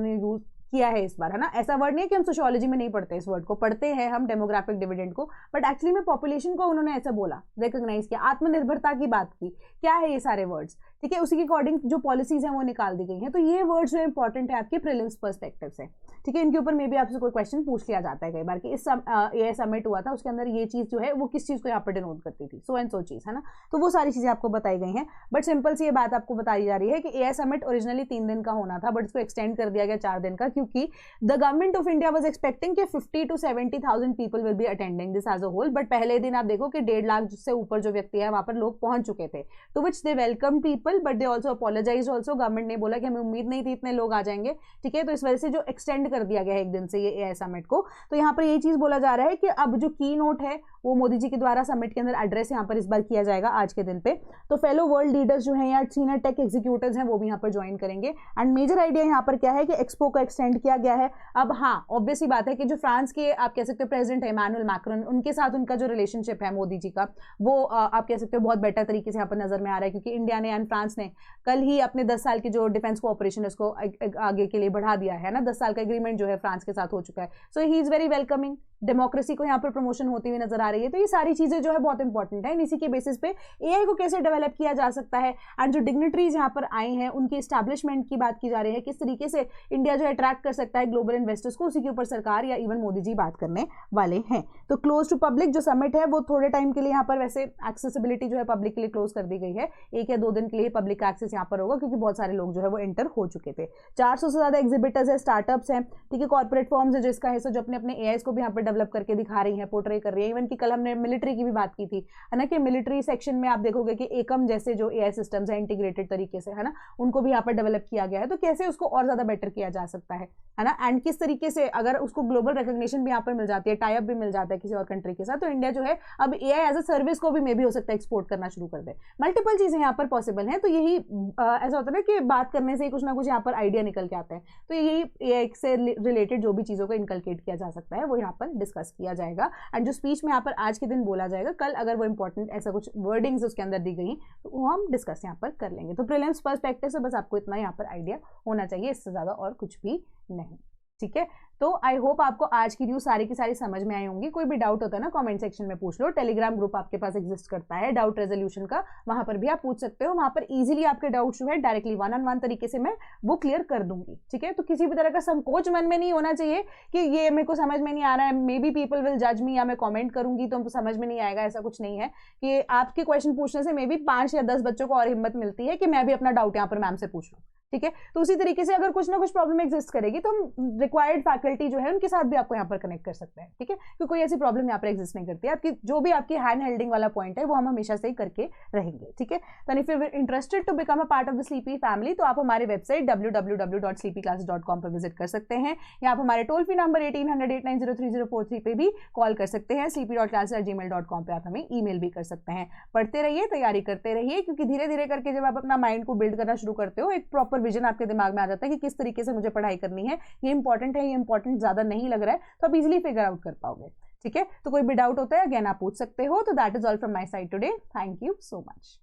किया है इस बार, है ना। ऐसा वर्ड नहीं है कि हम सोशियोलॉजी में नहीं पढ़ते, इस वर्ड को पढ़ते हैं हम, डेमोग्राफिक डिविडेंड को, बट एक्चुअली में पॉपुलेशन को उन्होंने ऐसा बोला, रिकॉग्नाइज किया, आत्मनिर्भरता की बात की। क्या है ये सारे वर्ड्स, ठीक है, उसी के अकॉर्डिंग जो पॉलिसीज हैं वो निकाल दी गई हैं। तो ये वर्ड्स जो इंपॉर्टेंट है आपके प्रीलिम्स पर्सपेक्टिव से, ठीक है। इनके ऊपर मे भी आपसे कोई क्वेश्चन पूछ लिया जाता है कई बार कि इस AI समिट हुआ था, उसके अंदर ये चीज जो है वो किस चीज को यहाँ पर डिनोट करती थी, सो एंड सो चीज, है ना। तो वो सारी चीजें आपको बताई गई हैं, बट सिंपल सी ये बात आपको बताई जा रही है कि AI समिट ओरिजिनली 3 दिन का होना था, बट इसको एक्सटेंड कर दिया गया 4 दिन का, क्योंकि the government of India was expecting कि 50 to 70,000 people will be attending this as a whole, but पहले दिन आप देखो कि 1.5 लाख से ऊपर जो व्यक्ति है वहां पर लोग पहुंच चुके थे, to which they welcome people, but they also apologise also. Government ने बोला कि हमें उम्मीद नहीं थी इतने लोग आ जाएंगे, ठीक है, तो इस वजह से जो एक्सटेंड कर दिया गया है 1 दिन से ये AI समिट को। तो यहाँ पर यही चीज बोला जा रहा है कि अब जो की नोट है वो मोदी जी के द्वारा समिट के अंदर एड्रेस यहाँ पर इस बार किया जाएगा आज के दिन पे। तो फेलो वर्ल्ड लीडर्स जो हैं या सीनियर टेक एग्जीक्यूटिव्स हैं वो भी यहाँ पर ज्वाइन करेंगे। एंड मेजर आइडिया यहाँ पर क्या है कि एक्सपो को एक्सटेंड किया गया है। अब हाँ, ऑब्वियस ही बात है कि जो फ्रांस के आप कह सकते हो प्रेसिडेंट है इमैनुअल मैक्रोन, उनके साथ उनका जो रिलेशनशिप है मोदी जी का, वो आप कह सकते हो बहुत बेटर तरीके से यहाँ पर नजर में आ रहा है, क्योंकि इंडिया ने एंड फ्रांस ने कल ही अपने 10 साल की जो डिफेंस कोऑपरेशन है उसको आगे के लिए बढ़ा दिया है ना। 10 साल का एग्रीमेंट जो है फ्रांस के साथ हो चुका है। So he is very welcoming, democracy को यहाँ पर प्रमोशन होती हुई नजर आ रही है। तो ये सारी चीजें जो है बहुत इंपॉर्टेंट है। इसी के बेसिस पे AI को कैसे डेवलप किया जा सकता है, एंड जो डिग्निटरीज यहाँ पर आई हैं उनकी एस्टैब्लिशमेंट की बात की जा रही है, किस तरीके से इंडिया जो अट्रैक्ट कर सकता है ग्लोबल इन्वेस्टर्स को, उसी के ऊपर सरकार या इवन मोदी जी बात करने वाले हैं। तो क्लोज टू पब्लिक जो समिट है वो थोड़े टाइम के लिए यहाँ पर वैसे एक्सेसिबिलिटी जो है पब्लिक के लिए क्लोज कर दी गई है, 1 या 2 दिन के लिए पब्लिक एक्सेस यहाँ पर होगा, क्योंकि बहुत सारे लोग जो है वो एंटर हो चुके थे। 400 से ज्यादा एग्जिबिटर्स है, स्टार्टअप्स हैं, ठीक है, कॉर्पोरेट फर्म्स है जो इसका हिस्सा जो अपने AI को भी यहाँ पर डेवलप करके दिखा रही है, पोर्ट्रे कर रही है। इवन की कल हमने मिलिट्री की भी बात की थी, है ना, कि मिलिट्री सेक्शन में आप देखोगे कि एकम जैसे जो AI सिस्टम्स है इंटीग्रेटेड तरीके से, है ना, उनको भी यहाँ पर डेवलप किया गया है। तो कैसे उसको और ज्यादा बेटर किया जा सकता है ना, एंड किस तरीके से अगर उसको ग्लोबल रिकॉग्निशन भी यहाँ पर मिल जाती है, टाई अप भी मिल जाता है किसी और कंट्री के साथ, तो इंडिया जो है अब AI एज अ सर्विस को भी मे भी हो सकता है एक्सपोर्ट करना शुरू कर दे। मल्टीपल चीजें यहाँ पर पॉसिबल हैं। तो यही ऐसा होता है ना कि बात करने से कुछ ना कुछ यहाँ पर आइडिया निकल के आते हैं। तो यही AI से रिलेटेड जो भी चीजों को इनकलकेट किया जा सकता है वो यहाँ पर डिस्कस किया जाएगा। एंड जो स्पीच में यहाँ पर आज के दिन बोला जाएगा, कल अगर वो इंपॉर्टेंट ऐसा कुछ वर्डिंग्स उसके अंदर दी गई तो वो हम डिस्कस यहाँ पर कर लेंगे। तो प्रीलिम्स पर्सपेक्टिव से बस आपको इतना यहाँ पर आइडिया होना चाहिए, इससे ज्यादा और कुछ भी नहीं, ठीक है। तो आई होप आपको आज की न्यूज सारी की सारी समझ में आई होंगी। कोई भी डाउट होता है ना कमेंट सेक्शन में पूछ लो। टेलीग्राम ग्रुप आपके पास एग्जिस्ट करता है डाउट रेजोल्यूशन का, वहां पर भी आप पूछ सकते हो। वहां पर इजीली आपके डाउट जो है डायरेक्टली 1-on-1 तरीके से मैं वो क्लियर कर दूंगी, ठीक है। तो किसी भी तरह का संकोच मन में नहीं होना चाहिए कि ये मेरे को समझ में नहीं आ रहा है, मे बी पीपल विल जज मी, या मैं कॉमेंट करूंगी तो समझ में नहीं आएगा, ऐसा कुछ नहीं है। कि आपके क्वेश्चन पूछने से मे बी 5 या 10 बच्चों को और हिम्मत मिलती है कि मैं भी अपना डाउट यहाँ पर मैम से पूछ लूँ, ठीक है। तो उसी तरीके से अगर कुछ ना कुछ प्रॉब्लम एग्जिस्ट करेगी तो हम रिक्वायर्ड फैकल्टी जो है उनके साथ भी आपको यहाँ पर कनेक्ट कर सकते हैं, ठीक है। क्योंकि कोई ऐसी प्रॉब्लम यहाँ पर एग्जिस्ट नहीं करती है। आपकी जो भी आपकी हैंड हेल्डिंग वाला पॉइंट है वो हम हमेशा से ही करके रहेंगे, ठीक है। तो if you are interested to become a part of the sleepy family तो आप हमारे वेबसाइट www.sleepyclasses.com पर विजिट कर सकते हैं, या आप हमारे टोल फ्री नंबर 1800-890-3043 पे भी कॉल कर सकते हैं। sleepy.classes@gmail.com पे आप हमें ईमेल भी कर सकते हैं। पढ़ते रहिए, तैयारी करते रहिए, क्योंकि धीरे धीरे करके जब आप अपना माइंड को बिल्ड करना शुरू करते हो एक प्रॉपर विजन आपके दिमाग में आ जाता है कि किस तरीके से मुझे पढ़ाई करनी है, ये इंपॉर्टेंट है, ये इंपॉर्टेंट ज्यादा नहीं लग रहा है, तो आप इजीली फिगर आउट कर पाओगे, ठीक है। तो कोई भी डाउट होता है अगेन आप पूछ सकते हो। तो that is all from my side today. Thank you so much.